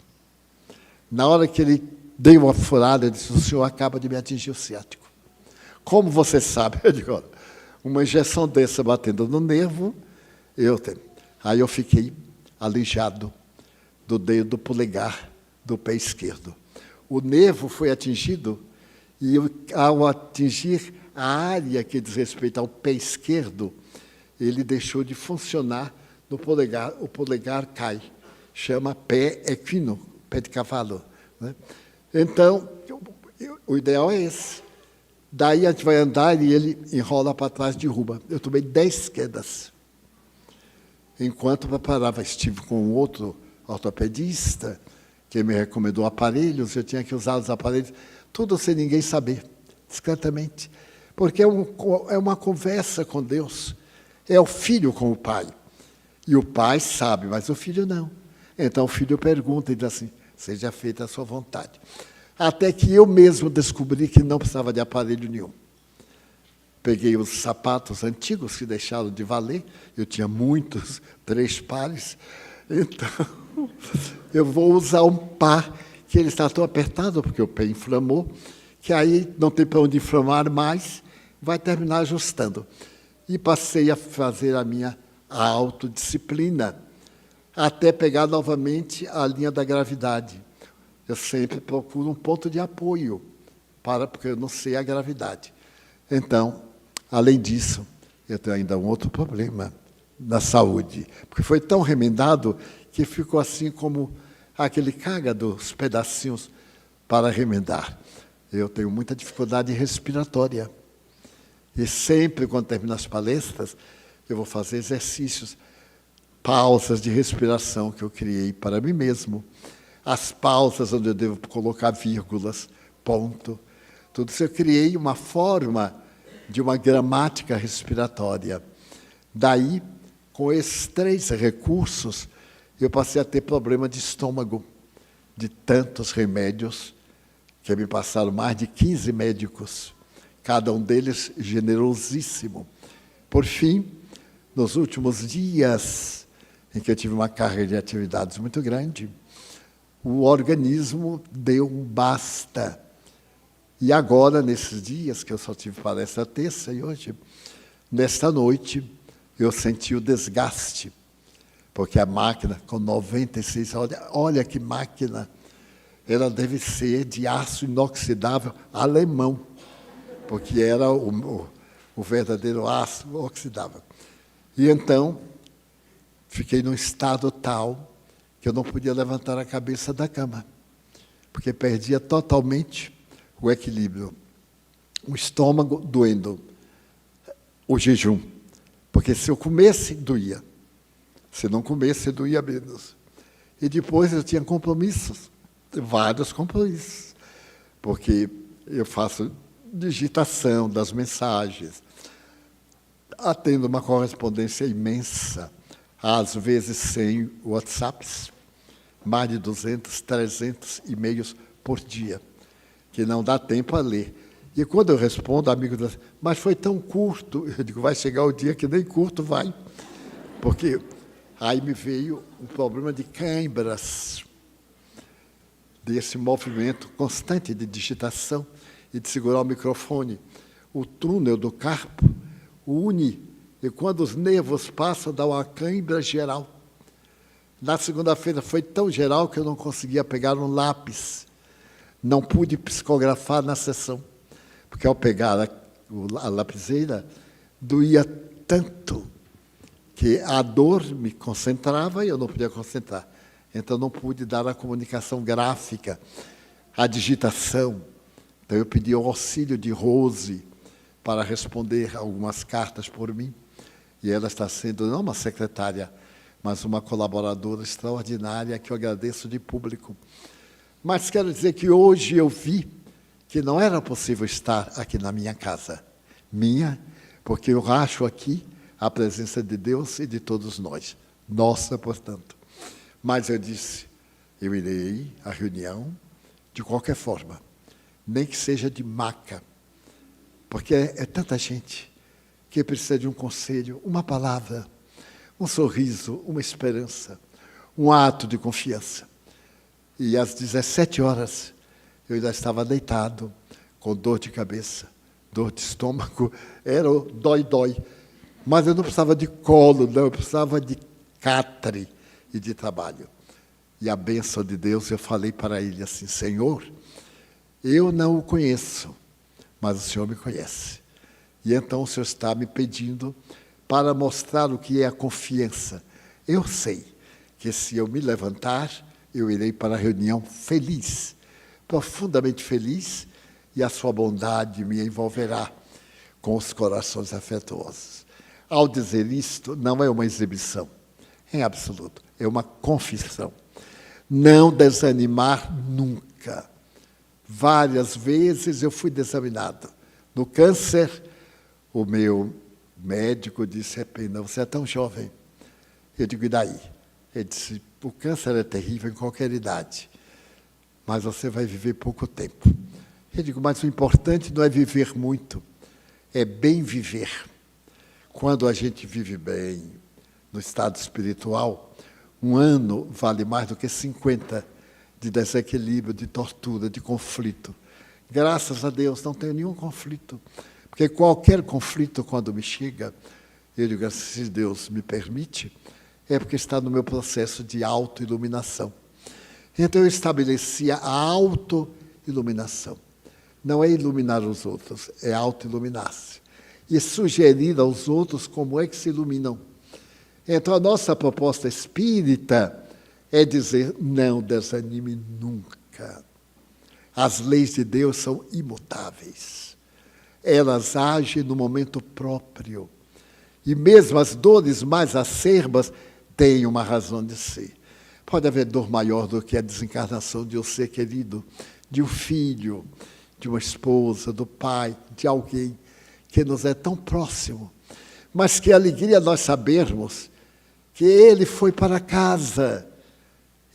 Na hora que ele deu uma furada, ele disse, o senhor acaba de me atingir o ciático. Como você sabe? Eu digo, olha, uma injeção dessa batendo no nervo, eu tenho. Aí eu fiquei alijado do dedo polegar do pé esquerdo. O nervo foi atingido e ao atingir a área que diz respeito ao pé esquerdo, ele deixou de funcionar no polegar, o polegar cai. Chama pé equino, pé de cavalo. Né? Então, o ideal é esse. Daí a gente vai andar e ele enrola para trás e derruba. Eu tomei 10 quedas. Enquanto preparava, estive com um outro ortopedista, que me recomendou aparelhos, eu tinha que usar os aparelhos, tudo sem ninguém saber, discretamente. Porque é uma conversa com Deus. É o filho com o pai. E o pai sabe, mas o filho não. Então o filho pergunta e diz assim, seja feita a sua vontade. Até que eu mesmo descobri que não precisava de aparelho nenhum. Peguei os sapatos antigos que deixaram de valer, eu tinha muitos, 3 pares, então eu vou usar um par que ele está tão apertado, porque o pé inflamou, que aí não tem para onde inflamar mais, vai terminar ajustando. E passei a fazer a minha autodisciplina, até pegar novamente a linha da gravidade. Eu sempre procuro um ponto de apoio, porque eu não sei a gravidade. Então, além disso, eu tenho ainda um outro problema na saúde, porque foi tão remendado que ficou assim como aquele cágado, os pedacinhos para remendar. Eu tenho muita dificuldade respiratória. E sempre, quando termino as palestras, eu vou fazer exercícios, pausas de respiração que eu criei para mim mesmo. As pausas onde eu devo colocar vírgulas, ponto. Tudo isso eu criei uma forma de uma gramática respiratória. Daí, com esses 3 recursos, eu passei a ter problema de estômago, de tantos remédios, que me passaram mais de 15 médicos, cada um deles generosíssimo. Por fim, nos últimos dias, em que eu tive uma carga de atividades muito grande, o organismo deu um basta. E agora, nesses dias, que eu só tive palestra terça e hoje, nesta noite, eu senti o desgaste, porque a máquina, com 96, olha que máquina, ela deve ser de aço inoxidável alemão, porque era o verdadeiro aço oxidável. E então, fiquei num estado tal que eu não podia levantar a cabeça da cama, porque perdia totalmente o equilíbrio. O estômago doendo, o jejum, porque se eu comesse, doía. Se não comesse, doía menos. E depois eu tinha compromissos, vários compromissos, porque eu faço digitação das mensagens, atendo uma correspondência imensa, às vezes 100 WhatsApps, mais de 200, 300 e-mails por dia, que não dá tempo a ler. E quando eu respondo, amigo diz, mas foi tão curto, eu digo, vai chegar o dia que nem curto vai, porque aí me veio um problema de câimbras, desse movimento constante de digitação e de segurar o microfone. O túnel do carpo une, e quando os nervos passam, dá uma cãibra geral. Na segunda-feira foi tão geral que eu não conseguia pegar um lápis. Não pude psicografar na sessão, porque ao pegar a lapiseira, doía tanto que a dor me concentrava e eu não podia concentrar. Então, não pude dar a comunicação gráfica, a digitação. Então, eu pedi o auxílio de Rose para responder algumas cartas por mim. E ela está sendo, não uma secretária, mas uma colaboradora extraordinária que eu agradeço de público. Mas quero dizer que hoje eu vi que não era possível estar aqui na minha casa. Minha, porque eu acho aqui a presença de Deus e de todos nós. Nossa, portanto. Mas eu disse, eu irei à reunião de qualquer forma, nem que seja de maca, porque é tanta gente que precisa de um conselho, uma palavra, um sorriso, uma esperança, um ato de confiança. E às 17 horas, eu já estava deitado, com dor de cabeça, dor de estômago, era o dói-dói. Mas eu não precisava de colo, não, eu precisava de catre e de trabalho. E a bênção de Deus, eu falei para ele assim, Senhor, eu não o conheço, mas o Senhor me conhece. E então o Senhor está me pedindo para mostrar o que é a confiança. Eu sei que se eu me levantar, eu irei para a reunião feliz, profundamente feliz, e a sua bondade me envolverá com os corações afetuosos. Ao dizer isto, não é uma exibição, em absoluto, é uma confissão. Não desanimar nunca. Várias vezes eu fui desaminado. No câncer, o meu médico disse, é pena, você é tão jovem. Eu digo, e daí? Ele disse, o câncer é terrível em qualquer idade, mas você vai viver pouco tempo. Eu digo, mas o importante não é viver muito, é bem viver. Quando a gente vive bem, no estado espiritual, 1 ano vale mais do que 50 de desequilíbrio, de tortura, de conflito. Graças a Deus, não tenho nenhum conflito. Porque qualquer conflito, quando me chega, eu digo, se Deus me permite, é porque está no meu processo de autoiluminação. Então, eu estabeleci a autoiluminação. Não é iluminar os outros, é autoiluminar-se. E sugerir aos outros como é que se iluminam. Então, a nossa proposta espírita é dizer, não desanime nunca. As leis de Deus são imutáveis. Elas agem no momento próprio. E mesmo as dores mais acerbas têm uma razão de ser. Pode haver dor maior do que a desencarnação de um ser querido, de um filho, de uma esposa, do pai, de alguém que nos é tão próximo. Mas que alegria nós sabermos que ele foi para casa.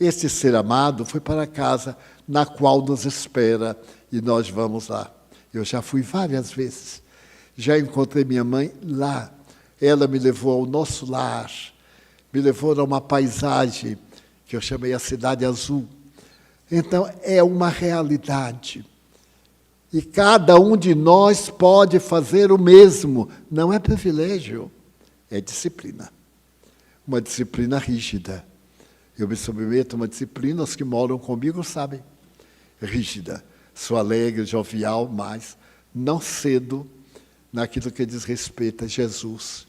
Este ser amado foi para casa, na qual nos espera, e nós vamos lá. Eu já fui várias vezes. Já encontrei minha mãe lá. Ela me levou ao nosso lar, me levou a uma paisagem que eu chamei a Cidade Azul. Então, é uma realidade. E cada um de nós pode fazer o mesmo. Não é privilégio, é disciplina. Uma disciplina rígida. Eu me submeto a uma disciplina, os que moram comigo sabem. Rígida. Sou alegre, jovial, mas não cedo naquilo que diz respeito a Jesus,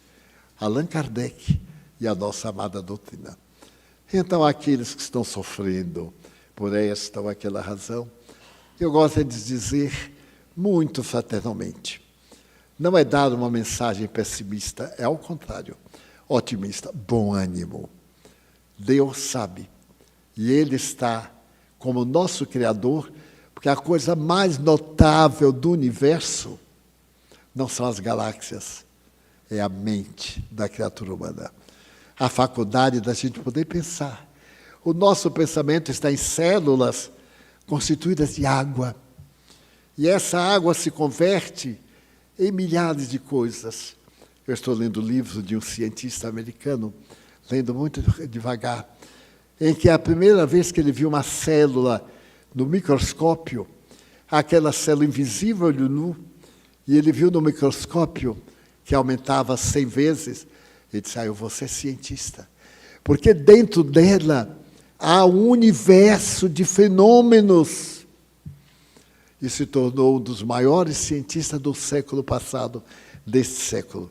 Allan Kardec e a nossa amada doutrina. Então, aqueles que estão sofrendo por esta ou aquela razão, eu gosto de dizer muito fraternalmente, não é dar uma mensagem pessimista, é ao contrário, otimista, bom ânimo. Deus sabe, e Ele está como nosso Criador, porque a coisa mais notável do universo não são as galáxias, é a mente da criatura humana. A faculdade da gente poder pensar. O nosso pensamento está em células constituídas de água. E essa água se converte em milhares de coisas. Eu estou lendo livros de um cientista americano, lendo muito devagar, em que é a primeira vez que ele viu uma célula no microscópio, aquela célula invisível olho nu, e ele viu no microscópio que aumentava 100 vezes. Ele disse, eu vou ser cientista. Porque dentro dela há um universo de fenômenos. E se tornou um dos maiores cientistas do século passado, deste século.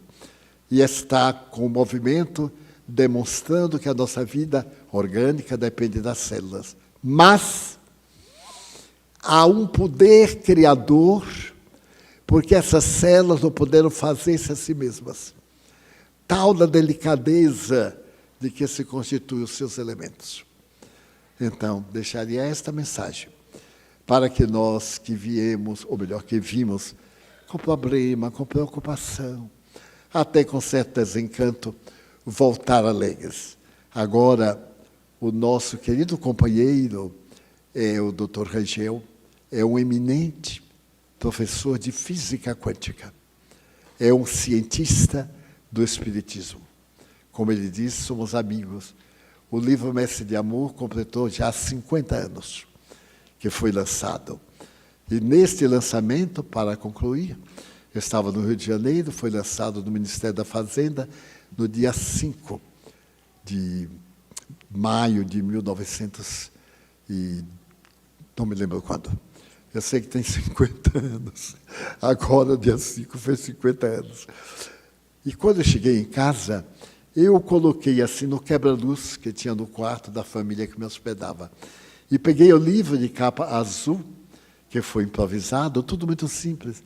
E está com o movimento demonstrando que a nossa vida orgânica depende das células. Mas há um poder criador, porque essas células não puderam fazer-se a si mesmas. Tal da delicadeza de que se constituem os seus elementos. Então, deixaria esta mensagem, para que nós que viemos, ou melhor, que vimos, com problema, com preocupação, até com certo desencanto, voltar alegres. Agora, o nosso querido companheiro, o Dr. Rangel, é um eminente professor de física quântica. É um cientista do Espiritismo. Como ele disse, somos amigos. O livro Mestre de Amor completou já 50 anos que foi lançado. E neste lançamento, para concluir, eu estava no Rio de Janeiro, foi lançado no Ministério da Fazenda no dia 5 de maio de 1900 e não me lembro quando. Eu sei que tem 50 anos. Agora, dia 5, fez 50 anos. E quando eu cheguei em casa, eu coloquei assim no quebra-luz que tinha no quarto da família que me hospedava. E peguei o livro de capa azul, que foi improvisado, tudo muito simples.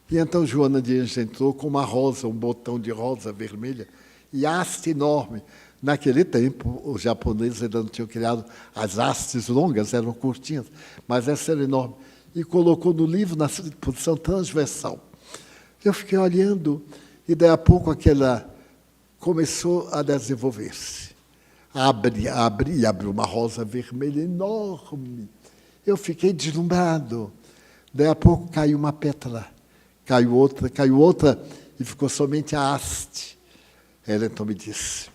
E então Joana de Anjos entrou com uma rosa, um botão de rosa vermelha, e haste enorme. Naquele tempo, os japoneses ainda não tinham criado as hastes longas, eram curtinhas, mas essa era enorme. E colocou no livro na posição transversal. Eu fiquei olhando, e daí a pouco aquela começou a desenvolver-se. Abriu uma rosa vermelha enorme. Eu fiquei deslumbrado. Daí a pouco caiu uma pétala, caiu outra, e ficou somente a haste. Ela então me disse: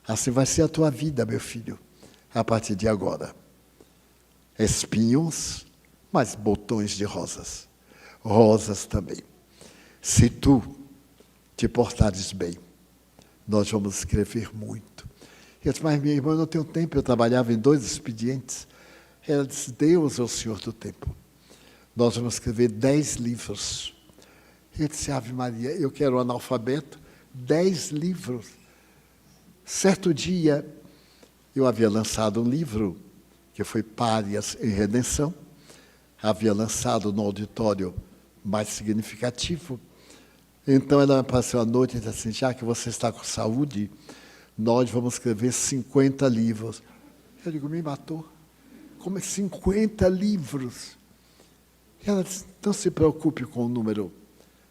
assim vai ser a tua vida, meu filho, a partir de agora. Espinhos, mas botões de rosas. Rosas também. Se tu te portares bem, nós vamos escrever muito. Eu disse: mas minha irmã, eu não tenho tempo, eu trabalhava em 2 expedientes. Ela disse: Deus é o Senhor do tempo. Nós vamos escrever 10 livros. Eu disse: Ave Maria, eu quero um analfabeto, 10 livros. Certo dia, eu havia lançado um livro, que foi Párias em Redenção, havia lançado no auditório mais significativo. Então ela me apareceu à noite e disse assim: já que você está com saúde, nós vamos escrever 50 livros. Eu digo: me matou. Como é 50 livros? E ela disse: não se preocupe com o número.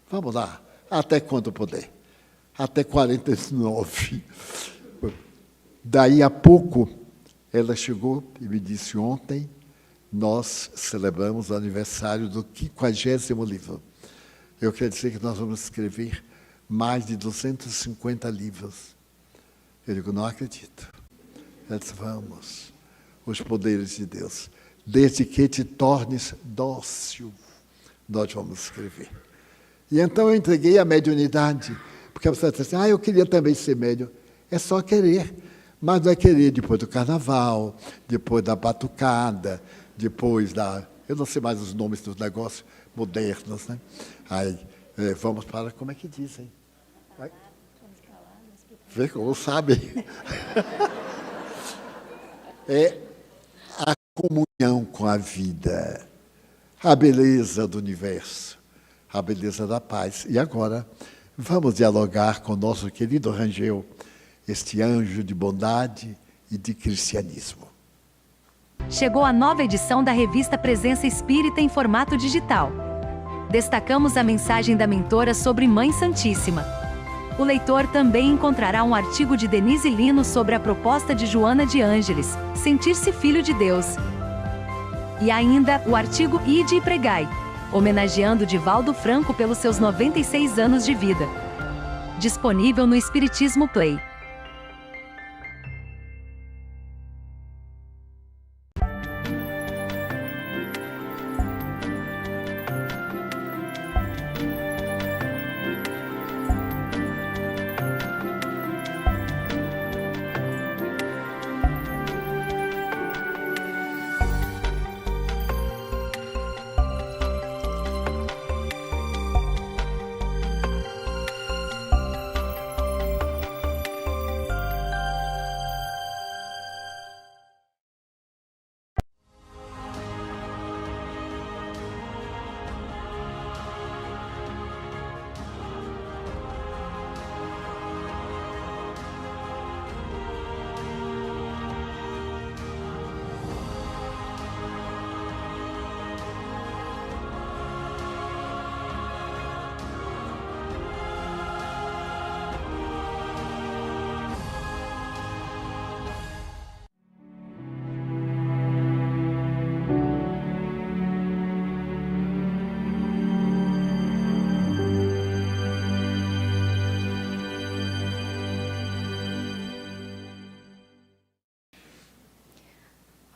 Vamos lá, até quando puder. Até 49. Daí a pouco, ela chegou e me disse: ontem nós celebramos o aniversário do 50º livro. Eu quero dizer que nós vamos escrever mais de 250 livros. Eu digo: não acredito. Ela disse: vamos. Os poderes de Deus. Desde que te tornes dócil, nós vamos escrever. E então eu entreguei a mediunidade, porque a pessoa disse assim: eu queria também ser médium. É só querer, mas não é querer depois do carnaval, depois da batucada, depois da... Eu não sei mais os nomes dos negócios modernos, né? Aí, vamos para... Como é que dizem? Vê como sabem. É a comunhão com a vida, a beleza do universo, a beleza da paz. E agora, vamos dialogar com o nosso querido Rangel, este anjo de bondade e de cristianismo. Chegou a nova edição da revista Presença Espírita em formato digital. Destacamos a mensagem da mentora sobre Mãe Santíssima. O leitor também encontrará um artigo de Denise Lino sobre a proposta de Joana de Ângeles, Sentir-se Filho de Deus. E ainda o artigo Ide e Pregai, homenageando Divaldo Franco pelos seus 96 anos de vida. Disponível no Espiritismo Play.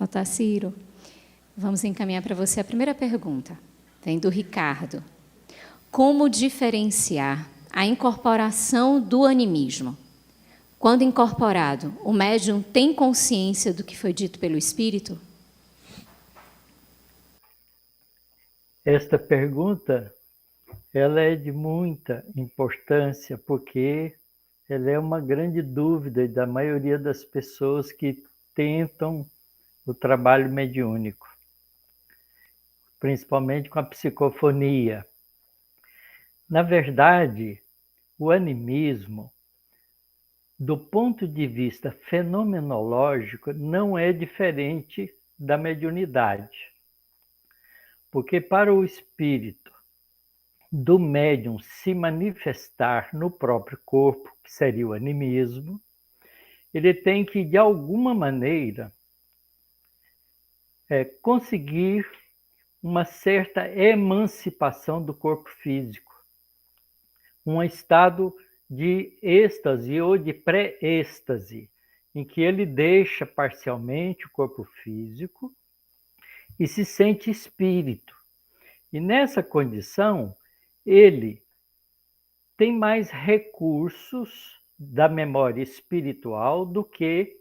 Otacílio, vamos encaminhar para você a primeira pergunta. Vem do Ricardo. Como diferenciar a incorporação do animismo? Quando incorporado, o médium tem consciência do que foi dito pelo espírito? Esta pergunta, ela é de muita importância, porque ela é uma grande dúvida da maioria das pessoas que tentam o trabalho mediúnico, principalmente com a psicofonia. Na verdade, o animismo, do ponto de vista fenomenológico, não é diferente da mediunidade. Porque para o espírito do médium se manifestar no próprio corpo, que seria o animismo, ele tem que, de alguma maneira, conseguir uma certa emancipação do corpo físico, um estado de êxtase ou de pré-êxtase, em que ele deixa parcialmente o corpo físico e se sente espírito. E nessa condição, ele tem mais recursos da memória espiritual do que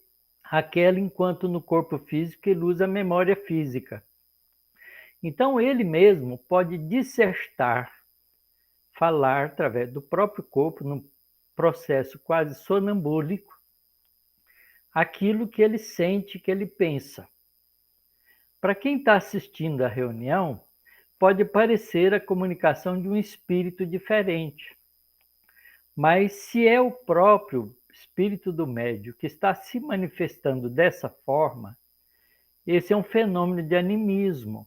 aquela enquanto no corpo físico ele usa a memória física. Então ele mesmo pode dissertar, falar através do próprio corpo, num processo quase sonambúlico, aquilo que ele sente, que ele pensa. Para quem está assistindo à reunião, pode parecer a comunicação de um espírito diferente. Mas se é o próprio espírito do médium que está se manifestando dessa forma, esse é um fenômeno de animismo,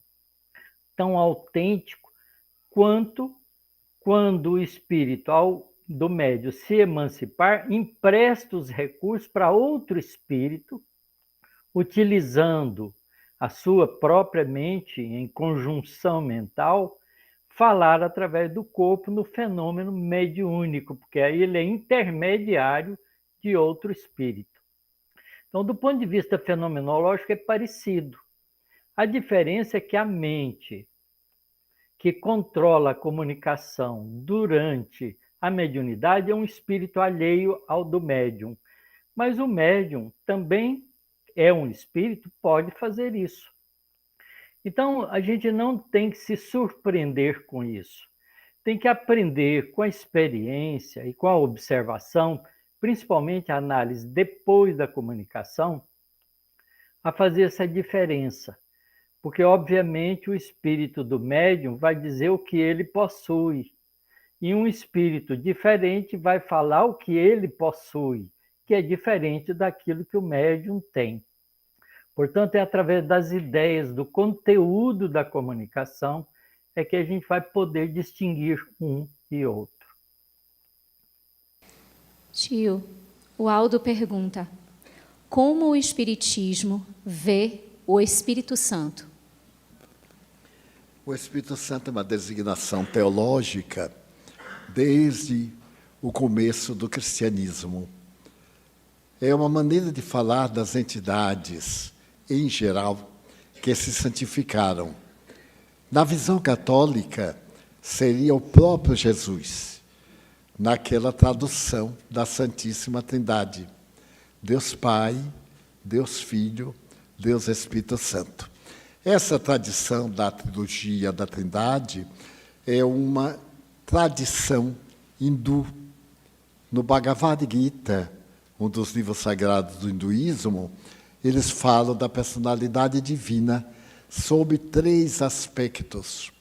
tão autêntico quanto quando o espírito do médium se emancipar, empresta os recursos para outro espírito, utilizando a sua própria mente em conjunção mental, falar através do corpo no fenômeno mediúnico, porque aí ele é intermediário de outro espírito. Então, do ponto de vista fenomenológico, é parecido. A diferença é que a mente que controla a comunicação durante a mediunidade é um espírito alheio ao do médium. Mas o médium também é um espírito, pode fazer isso. Então, a gente não tem que se surpreender com isso. Tem que aprender com a experiência e com a observação, principalmente a análise depois da comunicação, a fazer essa diferença. Porque, obviamente, o espírito do médium vai dizer o que ele possui. E um espírito diferente vai falar o que ele possui, que é diferente daquilo que o médium tem. Portanto, é através das ideias, do conteúdo da comunicação, é que a gente vai poder distinguir um e outro. Tio, o Aldo pergunta: como o Espiritismo vê o Espírito Santo? O Espírito Santo é uma designação teológica desde o começo do cristianismo. É uma maneira de falar das entidades, em geral, que se santificaram. Na visão católica, seria o próprio Jesus, naquela tradução da Santíssima Trindade. Deus Pai, Deus Filho, Deus Espírito Santo. Essa tradição da trilogia da Trindade é uma tradição hindu. No Bhagavad Gita, um dos livros sagrados do hinduísmo, eles falam da personalidade divina sob 3 aspectos.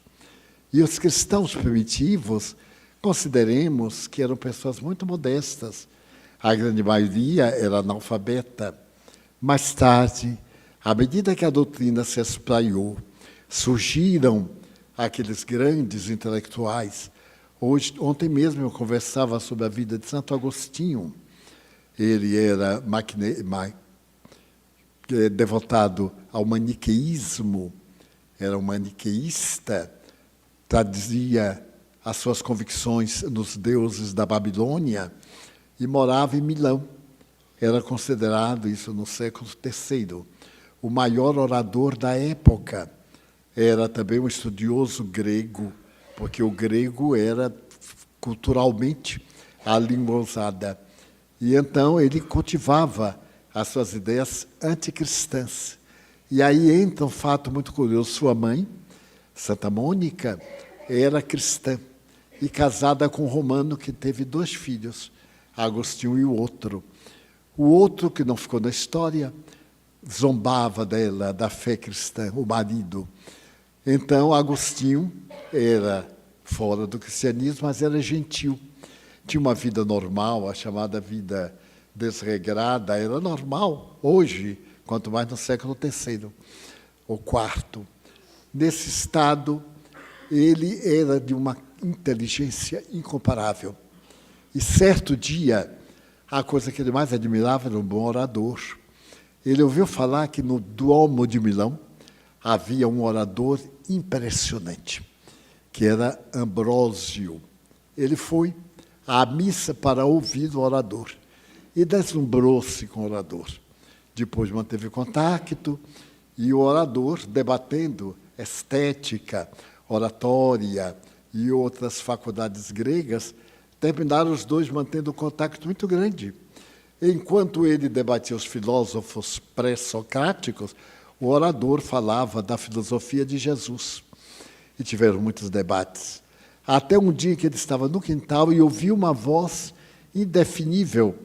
E os cristãos primitivos, consideremos que eram pessoas muito modestas. A grande maioria era analfabeta. Mais tarde, à medida que a doutrina se espraiou, surgiram aqueles grandes intelectuais. Ontem mesmo eu conversava sobre a vida de Santo Agostinho. Ele era devotado ao maniqueísmo, era um maniqueísta, traduzia as suas convicções nos deuses da Babilônia e morava em Milão. Era considerado, isso no século III, o maior orador da época. Era também um estudioso grego, porque o grego era culturalmente a língua usada. E então ele cultivava as suas ideias anticristãs. E aí entra um fato muito curioso. Sua mãe, Santa Mônica, era cristã e casada com um romano que teve 2 filhos, Agostinho e o outro. O outro, que não ficou na história, zombava dela, da fé cristã, o marido. Então, Agostinho era fora do cristianismo, mas era gentil. Tinha uma vida normal, a chamada vida desregrada, era normal hoje, quanto mais no século III ou IV. Nesse estado, ele era de uma inteligência incomparável. E certo dia, a coisa que ele mais admirava era um bom orador. Ele ouviu falar que no Duomo de Milão havia um orador impressionante, que era Ambrósio. Ele foi à missa para ouvir o orador e deslumbrou-se com o orador. Depois manteve contato e o orador, debatendo estética, oratória e outras faculdades gregas, terminaram os dois mantendo um contato muito grande. Enquanto ele debatia os filósofos pré-socráticos, o orador falava da filosofia de Jesus. E tiveram muitos debates. Até um dia que ele estava no quintal e ouviu uma voz indefinível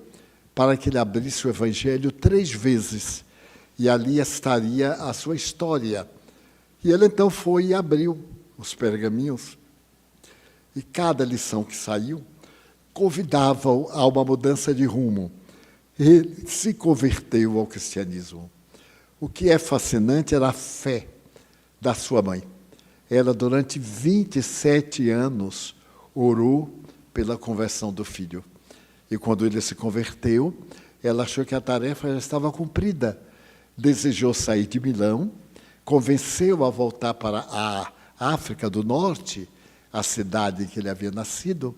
para que ele abrisse o Evangelho 3 vezes. E ali estaria a sua história. E ele então foi e abriu os pergaminhos. E cada lição que saiu convidava-o a uma mudança de rumo. Ele se converteu ao cristianismo. O que é fascinante era a fé da sua mãe. Ela, durante 27 anos, orou pela conversão do filho. E quando ele se converteu, ela achou que a tarefa já estava cumprida. Desejou sair de Milão, convenceu-o a voltar para a África do Norte, a cidade em que ele havia nascido,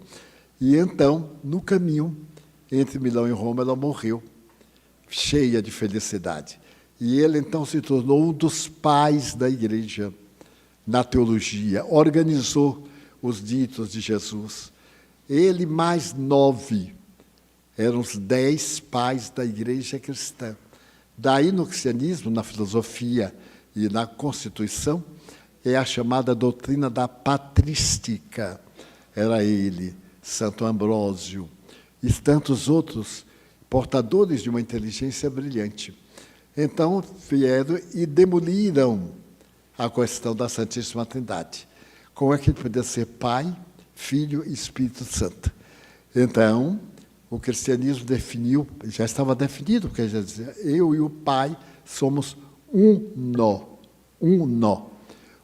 e então, no caminho, entre Milão e Roma, ela morreu, cheia de felicidade. E ele, então, se tornou um dos pais da igreja na teologia, organizou os ditos de Jesus. Ele mais 9, eram os 10 pais da igreja cristã. Daí, no cristianismo, na filosofia e na Constituição, é a chamada doutrina da patrística. Era ele, Santo Ambrósio, e tantos outros portadores de uma inteligência brilhante. Então, vieram e demoliram a questão da Santíssima Trindade. Como é que ele podia ser Pai, Filho e Espírito Santo? Então, o cristianismo definiu, já estava definido, porque já dizia, eu e o Pai somos um nó. Um nó.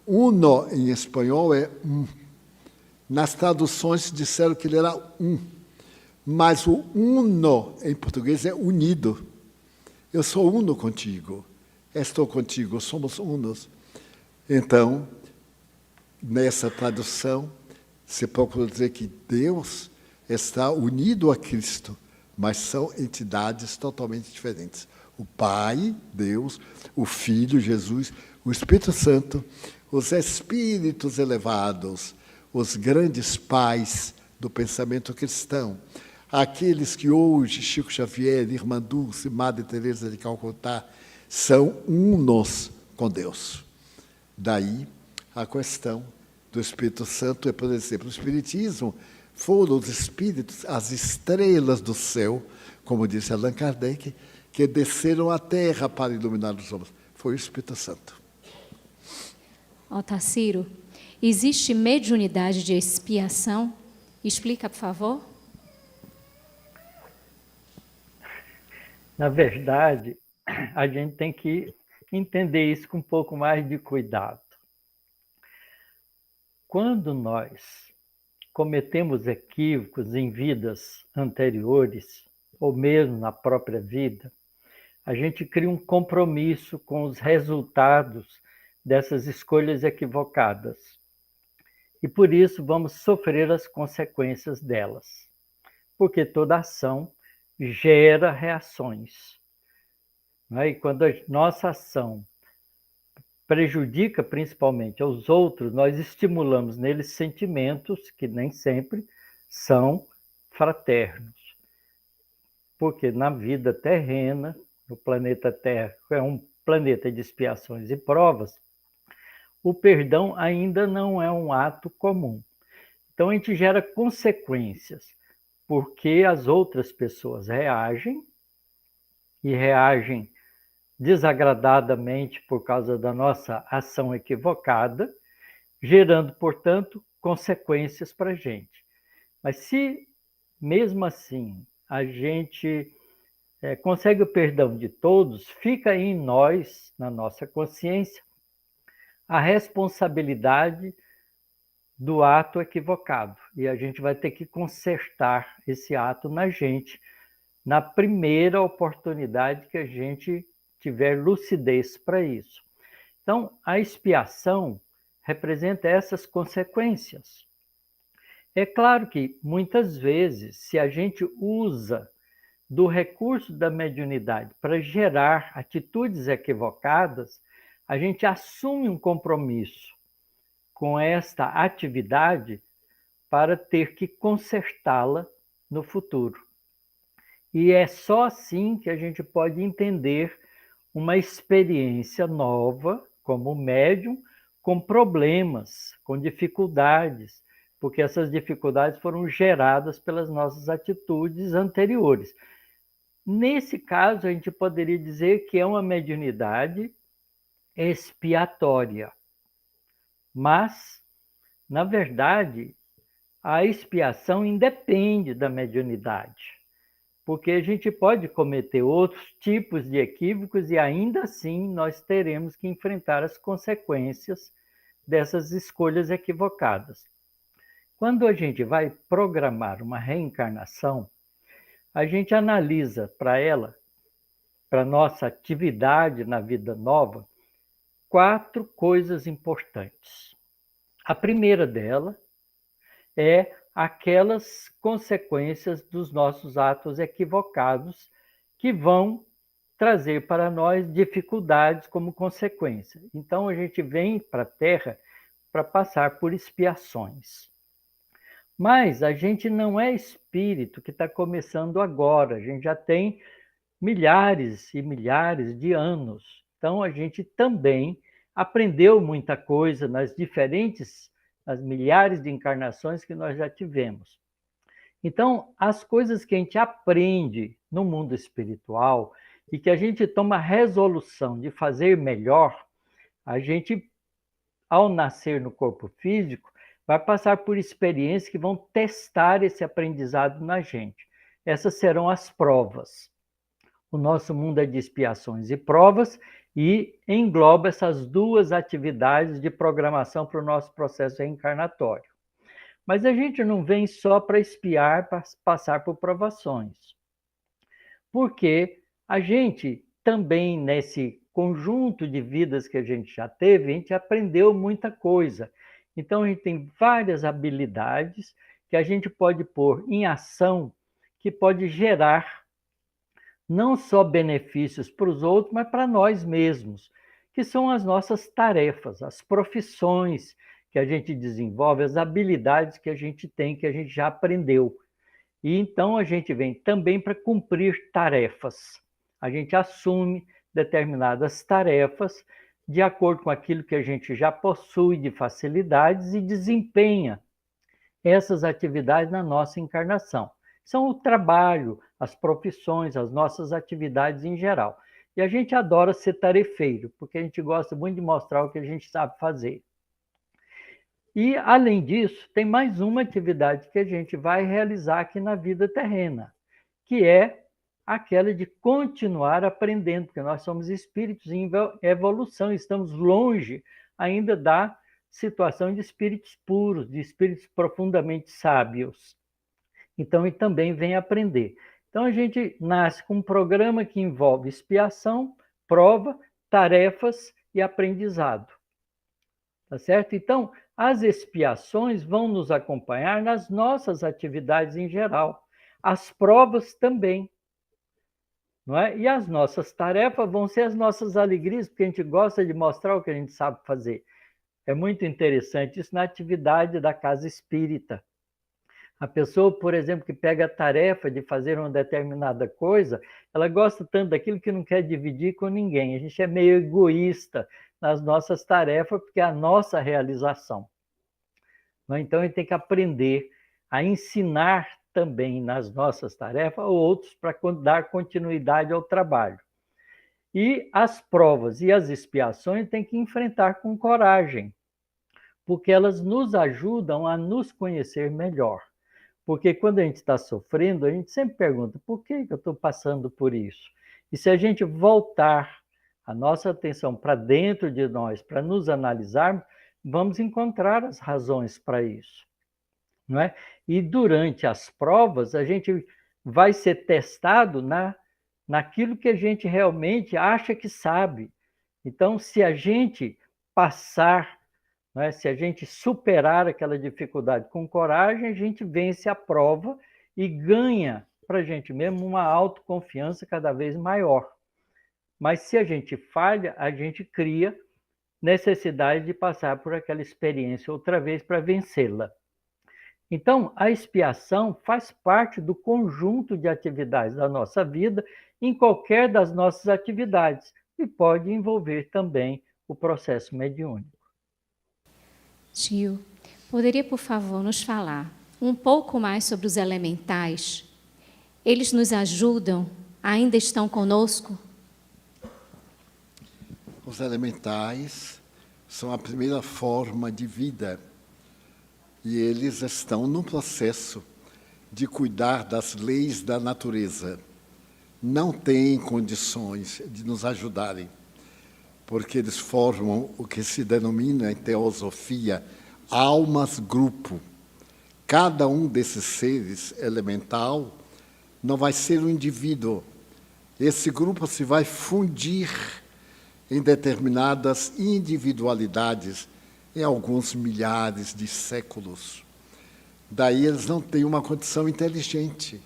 Uno, em espanhol, é um. Nas traduções disseram que ele era um. Mas o uno, em português, é unido. Eu sou uno contigo. Estou contigo, somos unos. Então, nessa tradução, se procura dizer que Deus está unido a Cristo, mas são entidades totalmente diferentes. O Pai, Deus, o Filho, Jesus, o Espírito Santo, os espíritos elevados, os grandes pais do pensamento cristão, aqueles que hoje, Chico Xavier, Irmã Dulce, Madre Teresa de Calcutá, são unos com Deus. Daí a questão do Espírito Santo, por exemplo, o Espiritismo foram os espíritos, as estrelas do céu, como disse Allan Kardec, que desceram à Terra para iluminar os homens. Foi o Espírito Santo. Otacílio, existe mediunidade de expiação? Explica, por favor. Na verdade, a gente tem que entender isso com um pouco mais de cuidado. Quando nós cometemos equívocos em vidas anteriores, ou mesmo na própria vida, a gente cria um compromisso com os resultados dessas escolhas equivocadas. E por isso vamos sofrer as consequências delas. Porque toda ação gera reações. né? E quando a nossa ação prejudica principalmente aos outros, nós estimulamos neles sentimentos que nem sempre são fraternos. Porque na vida terrena, no planeta Terra, que é um planeta de expiações e provas, o perdão ainda não é um ato comum. Então a gente gera consequências, porque as outras pessoas reagem, e reagem desagradadamente por causa da nossa ação equivocada, gerando, portanto, consequências para a gente. Mas se, mesmo assim, a gente consegue o perdão de todos, fica em nós, na nossa consciência, a responsabilidade do ato equivocado. E a gente vai ter que consertar esse ato na gente, na primeira oportunidade que a gente tiver lucidez para isso. Então, a expiação representa essas consequências. É claro que, muitas vezes, se a gente usa do recurso da mediunidade para gerar atitudes equivocadas, a gente assume um compromisso com esta atividade para ter que consertá-la no futuro. E é só assim que a gente pode entender uma experiência nova, como médium, com problemas, com dificuldades, porque essas dificuldades foram geradas pelas nossas atitudes anteriores. Nesse caso, a gente poderia dizer que é uma mediunidade expiatória. Mas, na verdade, a expiação independe da mediunidade, porque a gente pode cometer outros tipos de equívocos e ainda assim nós teremos que enfrentar as consequências dessas escolhas equivocadas. Quando a gente vai programar uma reencarnação, a gente analisa para ela, para nossa atividade na vida nova, 4 coisas importantes. A primeira dela é aquelas consequências dos nossos atos equivocados que vão trazer para nós dificuldades como consequência. Então, a gente vem para a Terra para passar por expiações. Mas a gente não é espírito que está começando agora, a gente já tem milhares e milhares de anos. Então, a gente também aprendeu muita coisa nas milhares de encarnações que nós já tivemos. Então, as coisas que a gente aprende no mundo espiritual e que a gente toma a resolução de fazer melhor, a gente, ao nascer no corpo físico, vai passar por experiências que vão testar esse aprendizado na gente. Essas serão as provas. O nosso mundo é de expiações e provas e engloba essas 2 atividades de programação para o nosso processo reencarnatório. Mas a gente não vem só para expiar, para passar por provações. Porque a gente também, nesse conjunto de vidas que a gente já teve, a gente aprendeu muita coisa. Então, a gente tem várias habilidades que a gente pode pôr em ação, que pode gerar não só benefícios para os outros, mas para nós mesmos, que são as nossas tarefas, as profissões que a gente desenvolve, as habilidades que a gente tem, que a gente já aprendeu. E então a gente vem também para cumprir tarefas. A gente assume determinadas tarefas de acordo com aquilo que a gente já possui de facilidades e desempenha essas atividades na nossa encarnação. São o trabalho, as profissões, as nossas atividades em geral. E a gente adora ser tarefeiro, porque a gente gosta muito de mostrar o que a gente sabe fazer. E, além disso, tem mais uma atividade que a gente vai realizar aqui na vida terrena, que é aquela de continuar aprendendo, porque nós somos espíritos em evolução, estamos longe ainda da situação de espíritos puros, de espíritos profundamente sábios. Então, e também vem aprender. Então, a gente nasce com um programa que envolve expiação, prova, tarefas e aprendizado. Tá certo? Então, as expiações vão nos acompanhar nas nossas atividades em geral. As provas também. não é? E as nossas tarefas vão ser as nossas alegrias, porque a gente gosta de mostrar o que a gente sabe fazer. É muito interessante isso na atividade da casa espírita. A pessoa, por exemplo, que pega a tarefa de fazer uma determinada coisa, ela gosta tanto daquilo que não quer dividir com ninguém. A gente é meio egoísta nas nossas tarefas, porque é a nossa realização. Então, a gente tem que aprender a ensinar também nas nossas tarefas outros para dar continuidade ao trabalho. E as provas e as expiações tem que enfrentar com coragem, porque elas nos ajudam a nos conhecer melhor. Porque quando a gente está sofrendo, a gente sempre pergunta, por que eu estou passando por isso? E se a gente voltar a nossa atenção para dentro de nós, para nos analisarmos, vamos encontrar as razões para isso, não é? E durante as provas, a gente vai ser testado naquilo que a gente realmente acha que sabe. Então, se a gente passar, não é? Se a gente superar aquela dificuldade com coragem, a gente vence a prova e ganha para a gente mesmo uma autoconfiança cada vez maior. Mas se a gente falha, a gente cria necessidade de passar por aquela experiência outra vez para vencê-la. Então, a expiação faz parte do conjunto de atividades da nossa vida, em qualquer das nossas atividades, e pode envolver também o processo mediúnico. Tio, poderia, por favor, nos falar um pouco mais sobre os elementais? Eles nos ajudam? Ainda estão conosco? Os elementais são a primeira forma de vida e eles estão no processo de cuidar das leis da natureza. Não têm condições de nos ajudarem, porque eles formam o que se denomina em teosofia almas-grupo. Cada um desses seres elemental não vai ser um indivíduo. Esse grupo se vai fundir em determinadas individualidades em alguns milhares de séculos. Daí eles não têm uma condição inteligente,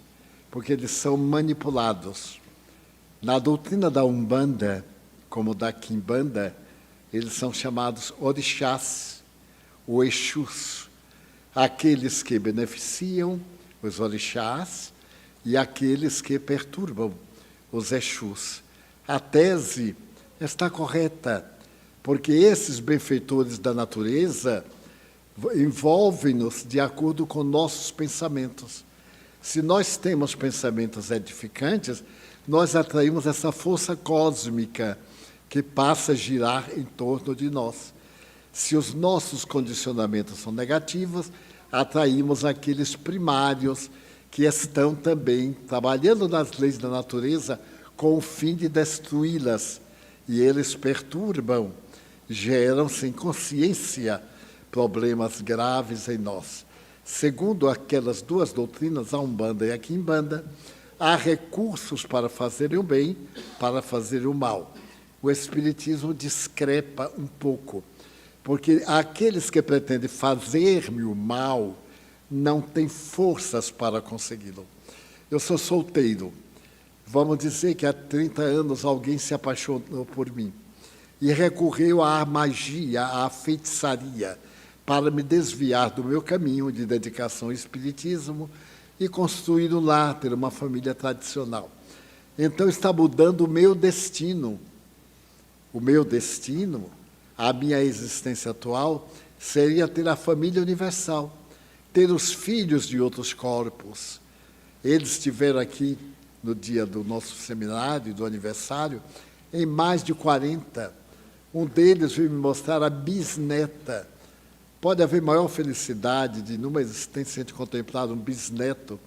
porque eles são manipulados. Na doutrina da Umbanda, como da Quimbanda, eles são chamados orixás, ou exus, aqueles que beneficiam os orixás e aqueles que perturbam os exus. A tese está correta, porque esses benfeitores da natureza envolvem-nos de acordo com nossos pensamentos. Se nós temos pensamentos edificantes, nós atraímos essa força cósmica que passa a girar em torno de nós. Se os nossos condicionamentos são negativos, atraímos aqueles primários que estão também trabalhando nas leis da natureza com o fim de destruí-las. E eles perturbam, geram sem consciência problemas graves em nós. Segundo aquelas duas doutrinas, a Umbanda e a Quimbanda, há recursos para fazer o bem, para fazer o mal. O Espiritismo discrepa um pouco, porque aqueles que pretendem fazer-me o mal não têm forças para consegui-lo. Eu sou solteiro. Vamos dizer que há 30 anos alguém se apaixonou por mim e recorreu à magia, à feitiçaria, para me desviar do meu caminho de dedicação ao espiritismo e construir um lar, ter uma família tradicional. Então está mudando o meu destino. O meu destino, a minha existência atual, seria ter a família universal, ter os filhos de outros corpos. Eles estiveram aqui no dia do nosso seminário, do aniversário, em mais de 40. Um deles veio me mostrar a bisneta. Pode haver maior felicidade de, numa existência, a gente contemplar um bisneto,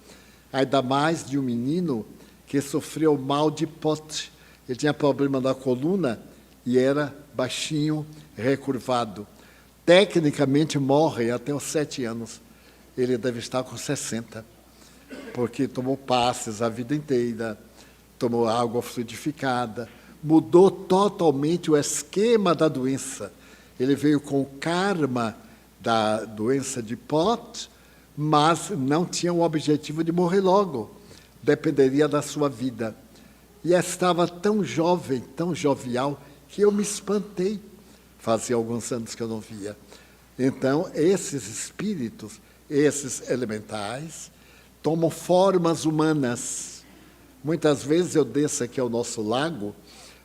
ainda mais de um menino que sofreu mal de Pote. Ele tinha problema da coluna e era baixinho, recurvado. Tecnicamente morre até os 7 anos. Ele deve estar com 60, porque tomou passes a vida inteira, tomou água fluidificada, mudou totalmente o esquema da doença. Ele veio com o karma da doença de Pote, mas não tinha o objetivo de morrer logo, dependeria da sua vida. e estava tão jovem, tão jovial, que eu me espantei. Fazia alguns anos que eu não via. Então, esses espíritos, esses elementais, tomam formas humanas. Muitas vezes eu desço aqui ao nosso lago,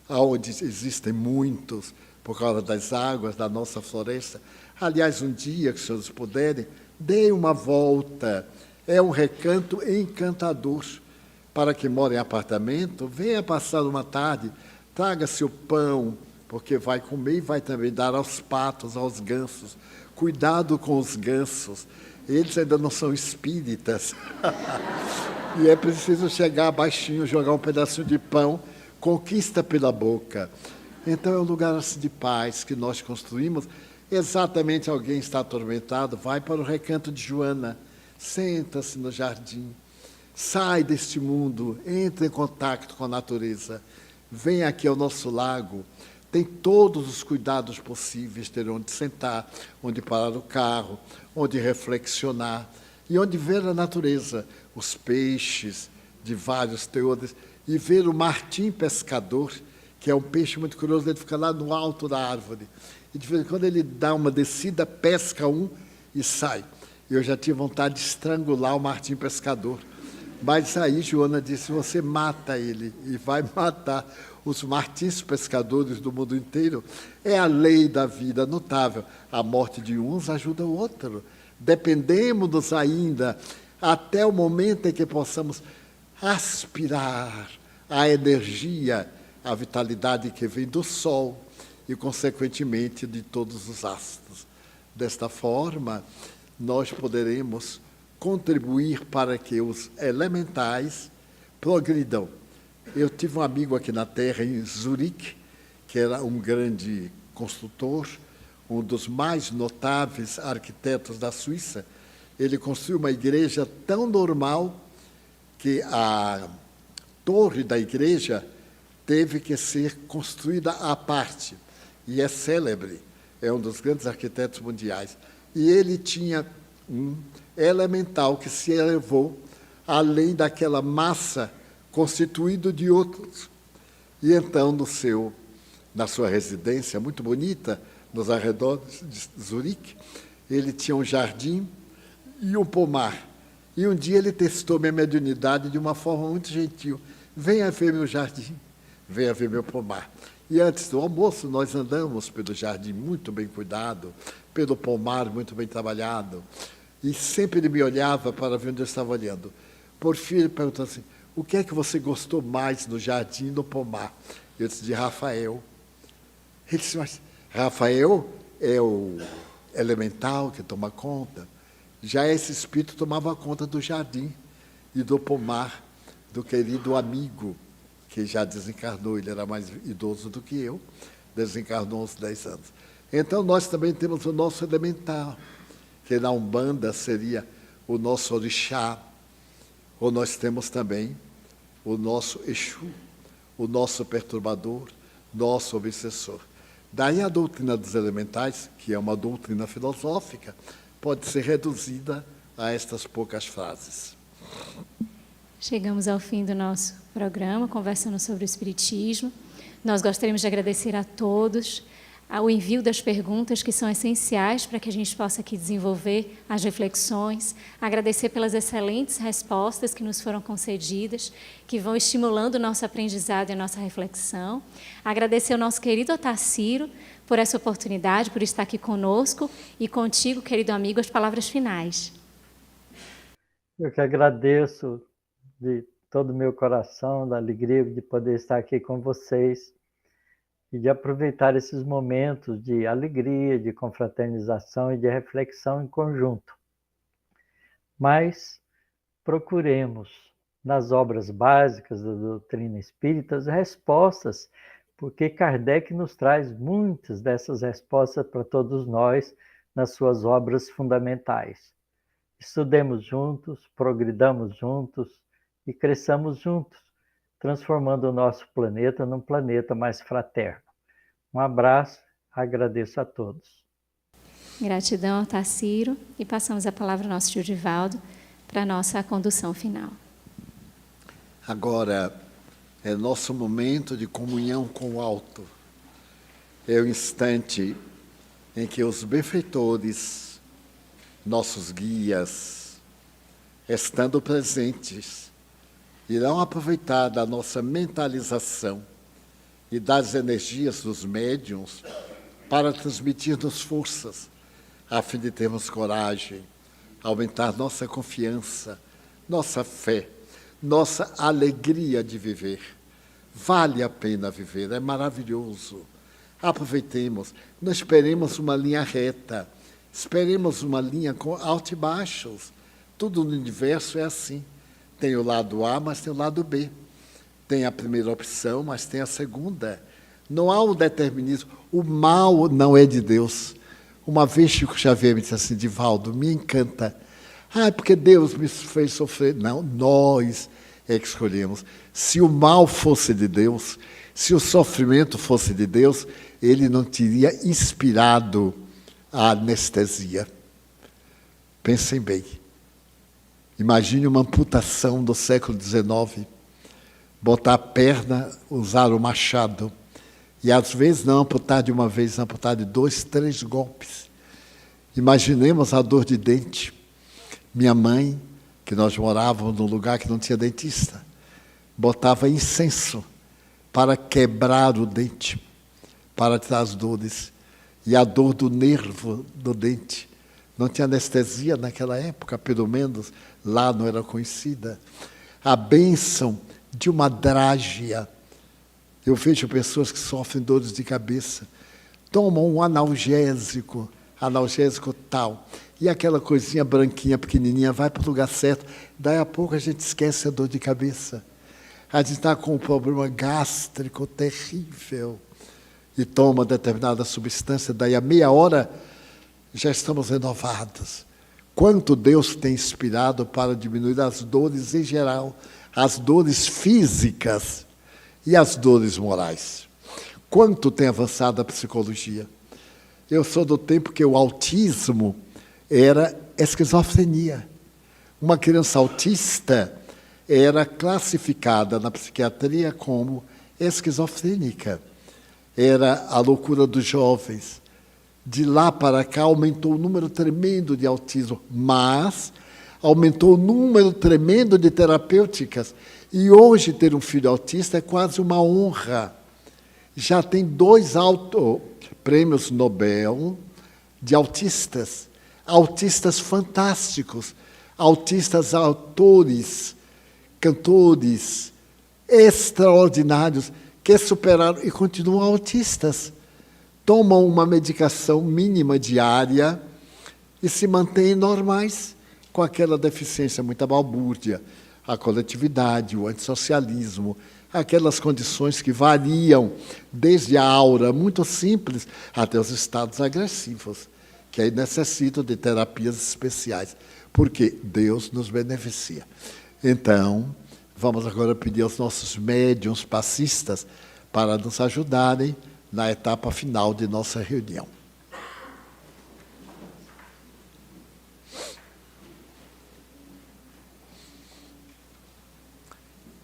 onde existem muitos, por causa das águas da nossa floresta. Aliás, um dia que os senhores puderem, deem uma volta. É um recanto encantador. Para quem mora em apartamento, venha passar uma tarde, traga-se o pão, porque vai comer e vai também dar aos patos, aos gansos. Cuidado com os gansos, eles ainda não são espíritas. E é preciso chegar baixinho, jogar um pedacinho de pão, conquista pela boca. Então é um lugar assim de paz que nós construímos. Exatamente, alguém está atormentado, vai para o recanto de Joana, senta-se no jardim, sai deste mundo, entra em contato com a natureza, vem aqui ao nosso lago, tem todos os cuidados possíveis, ter onde sentar, onde parar o carro, onde reflexionar e onde ver a natureza, os peixes de vários teores, e ver o martim pescador, que é um peixe muito curioso, ele fica lá no alto da árvore. E de vez em quando ele dá uma descida, pesca um e sai. Eu já tive vontade de estrangular o martim pescador. Mas aí Joana disse, você mata ele e vai matar os martins pescadores do mundo inteiro. É a lei da vida notável. A morte de uns ajuda o outro. Dependemos ainda até o momento em que possamos aspirar a energia, a vitalidade que vem do Sol e, consequentemente, de todos os astros. Desta forma, nós poderemos contribuir para que os elementais progridam. Eu tive um amigo aqui na Terra, em Zurique, que era um grande construtor, um dos mais notáveis arquitetos da Suíça. Ele construiu uma igreja tão normal que a torre da igreja teve que ser construída à parte. E é célebre, é um dos grandes arquitetos mundiais. E ele tinha um elemental que se elevou além daquela massa constituída de outros. E então, na sua residência, muito bonita, nos arredores de Zurique, ele tinha um jardim e um pomar. E um dia ele testou minha mediunidade de uma forma muito gentil. Venha ver meu jardim, venha ver meu pomar. E antes do almoço, nós andamos pelo jardim muito bem cuidado, pelo pomar muito bem trabalhado. E sempre ele me olhava para ver onde eu estava olhando. Porfírio perguntou assim, o que é que você gostou mais no jardim e no pomar? Eu disse, de Rafael. Ele disse, mas Rafael é o elemental que toma conta. Já esse espírito tomava conta do jardim e do pomar do querido amigo, que já desencarnou, ele era mais idoso do que eu, desencarnou uns 10 anos. Então, nós também temos o nosso elemental, que na Umbanda seria o nosso orixá, ou nós temos também o nosso Exu, o nosso perturbador, nosso obsessor. Daí a doutrina dos elementais, que é uma doutrina filosófica, pode ser reduzida a estas poucas frases. Chegamos ao fim do nosso programa, conversando sobre o Espiritismo. Nós gostaríamos de agradecer a todos o envio das perguntas, que são essenciais para que a gente possa aqui desenvolver as reflexões, agradecer pelas excelentes respostas que nos foram concedidas, que vão estimulando o nosso aprendizado e a nossa reflexão. Agradecer ao nosso querido Otacílio por essa oportunidade, por estar aqui conosco, e contigo, querido amigo, as palavras finais. Eu que agradeço de todo o meu coração, da alegria de poder estar aqui com vocês e de aproveitar esses momentos de alegria, de confraternização e de reflexão em conjunto. Mas procuremos, nas obras básicas da doutrina espírita, as respostas, porque Kardec nos traz muitas dessas respostas para todos nós nas suas obras fundamentais. Estudemos juntos, progridamos juntos e cresçamos juntos, transformando o nosso planeta num planeta mais fraterno. Um abraço, agradeço a todos. Gratidão, Otacílio, e passamos a palavra ao nosso tio Divaldo para a nossa condução final. Agora, É nosso momento de comunhão com o alto. É o instante em que os benfeitores, nossos guias, estando presentes, irão aproveitar da nossa mentalização e das energias dos médiuns para transmitir-nos forças, a fim de termos coragem, aumentar nossa confiança, nossa fé, nossa alegria de viver. Vale a pena viver, é maravilhoso. Aproveitemos, não esperemos uma linha reta, esperemos uma linha com altos e baixos. Tudo no universo é assim. Tem o lado A, mas tem o lado B. Tem a primeira opção, mas tem a segunda. Não há um determinismo. O mal não é de Deus. Uma vez Chico Xavier me disse assim, Divaldo, me encanta. Porque Deus me fez sofrer. Não, nós é que escolhemos. Se o mal fosse de Deus, se o sofrimento fosse de Deus, ele não teria inspirado a anestesia. Pensem bem. Imagine uma amputação do século XIX. Botar a perna, usar o machado. E às vezes não amputar de uma vez, amputar de 2, 3 golpes. Imaginemos a dor de dente. Minha mãe, que nós morávamos num lugar que não tinha dentista, botava incenso para quebrar o dente, para tirar as dores. E a dor do nervo do dente. Não tinha anestesia naquela época, pelo menos lá não era conhecida. A bênção de uma drágia. Eu vejo pessoas que sofrem dores de cabeça, tomam um analgésico tal, e aquela coisinha branquinha, pequenininha, vai para o lugar certo, daí a pouco a gente esquece a dor de cabeça. A gente está com um problema gástrico terrível, e toma determinada substância, daí a meia hora já estamos renovados. Quanto Deus tem inspirado para diminuir as dores em geral, as dores físicas e as dores morais. Quanto tem avançado a psicologia. Eu sou do tempo que o autismo era esquizofrenia. Uma criança autista era classificada na psiquiatria como esquizofrênica. Era a loucura dos jovens. De lá para cá aumentou o número tremendo de autismo, mas aumentou o número tremendo de terapêuticas. E hoje ter um filho autista é quase uma honra. Já tem 2 prêmios Nobel de autistas. Autistas fantásticos, autistas autores, cantores extraordinários que superaram e continuam autistas. Tomam uma medicação mínima diária e se mantêm normais com aquela deficiência, muita balbúrdia, a coletividade, o antissocialismo, aquelas condições que variam desde a aura muito simples até os estados agressivos, que aí necessitam de terapias especiais, porque Deus nos beneficia. Então, vamos agora pedir aos nossos médiuns passistas para nos ajudarem na etapa final de nossa reunião.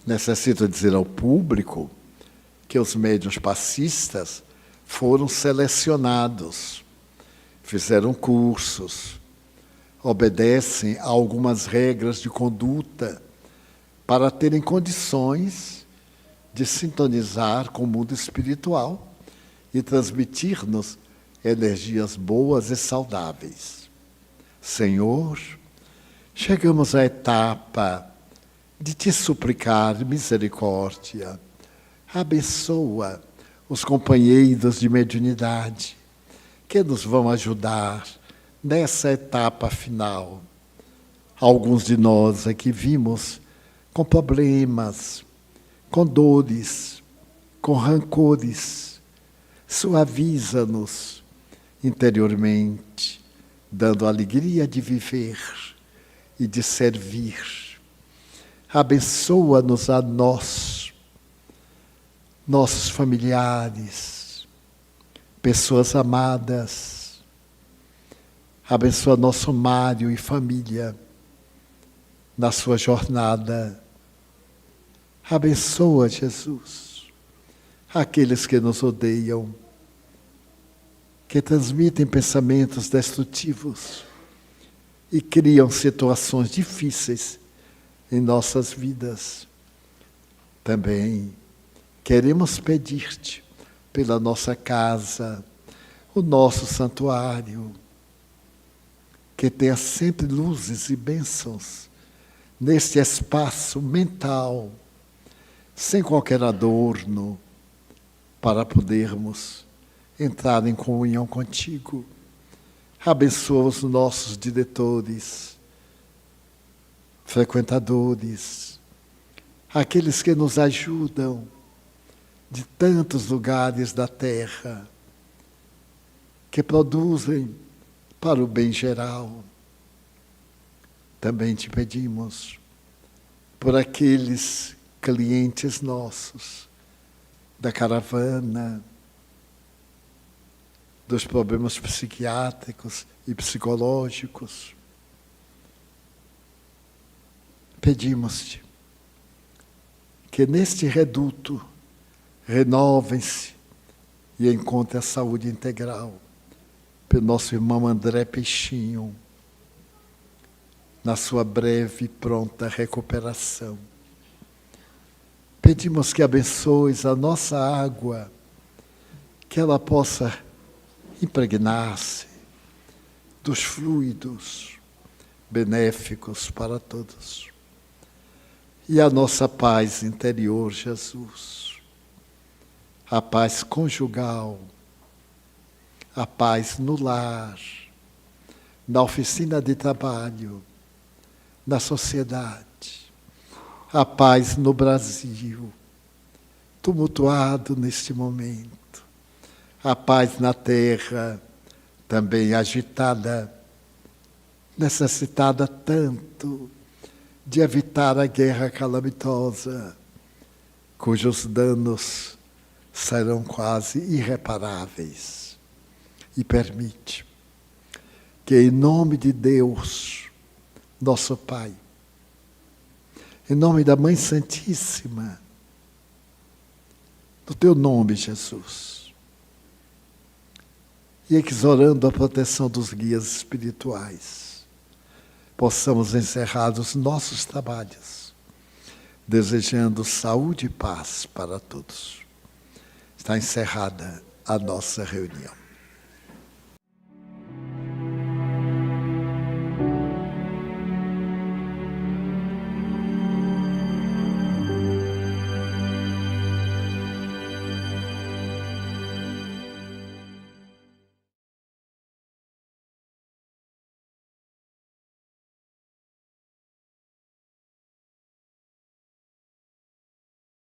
Necessito dizer ao público que os médiuns passistas foram selecionados, fizeram cursos, obedecem a algumas regras de conduta para terem condições de sintonizar com o mundo espiritual e transmitir-nos energias boas e saudáveis. Senhor, chegamos à etapa de te suplicar misericórdia. Abençoa os companheiros de mediunidade que nos vão ajudar nessa etapa final. Alguns de nós aqui vimos com problemas, com dores, com rancores. Suaviza-nos interiormente, dando alegria de viver e de servir. Abençoa-nos a nós, nossos familiares, pessoas amadas. Abençoa nosso Mário e família na sua jornada. Abençoa, Jesus, aqueles que nos odeiam, que transmitem pensamentos destrutivos e criam situações difíceis em nossas vidas. Também queremos pedir-te pela nossa casa, o nosso santuário, que tenha sempre luzes e bênçãos neste espaço mental, sem qualquer adorno, para podermos entrar em comunhão contigo. Abençoa os nossos diretores, frequentadores, aqueles que nos ajudam de tantos lugares da terra, que produzem para o bem geral. Também te pedimos por aqueles clientes nossos da caravana, dos problemas psiquiátricos e psicológicos. Pedimos-te que neste reduto renovem-se e encontrem a saúde integral pelo nosso irmão André Peixinho, na sua breve e pronta recuperação. Pedimos que abençoes a nossa água, que ela possa impregnar-se dos fluidos benéficos para todos. E a nossa paz interior, Jesus, a paz conjugal, a paz no lar, na oficina de trabalho, na sociedade, a paz no Brasil, tumultuado neste momento, a paz na terra, também agitada, necessitada tanto de evitar a guerra calamitosa, cujos danos serão quase irreparáveis. E permite que, em nome de Deus, nosso Pai, em nome da Mãe Santíssima, no teu nome, Jesus, e exorando a proteção dos guias espirituais, possamos encerrar os nossos trabalhos, desejando saúde e paz para todos. Está encerrada a nossa reunião.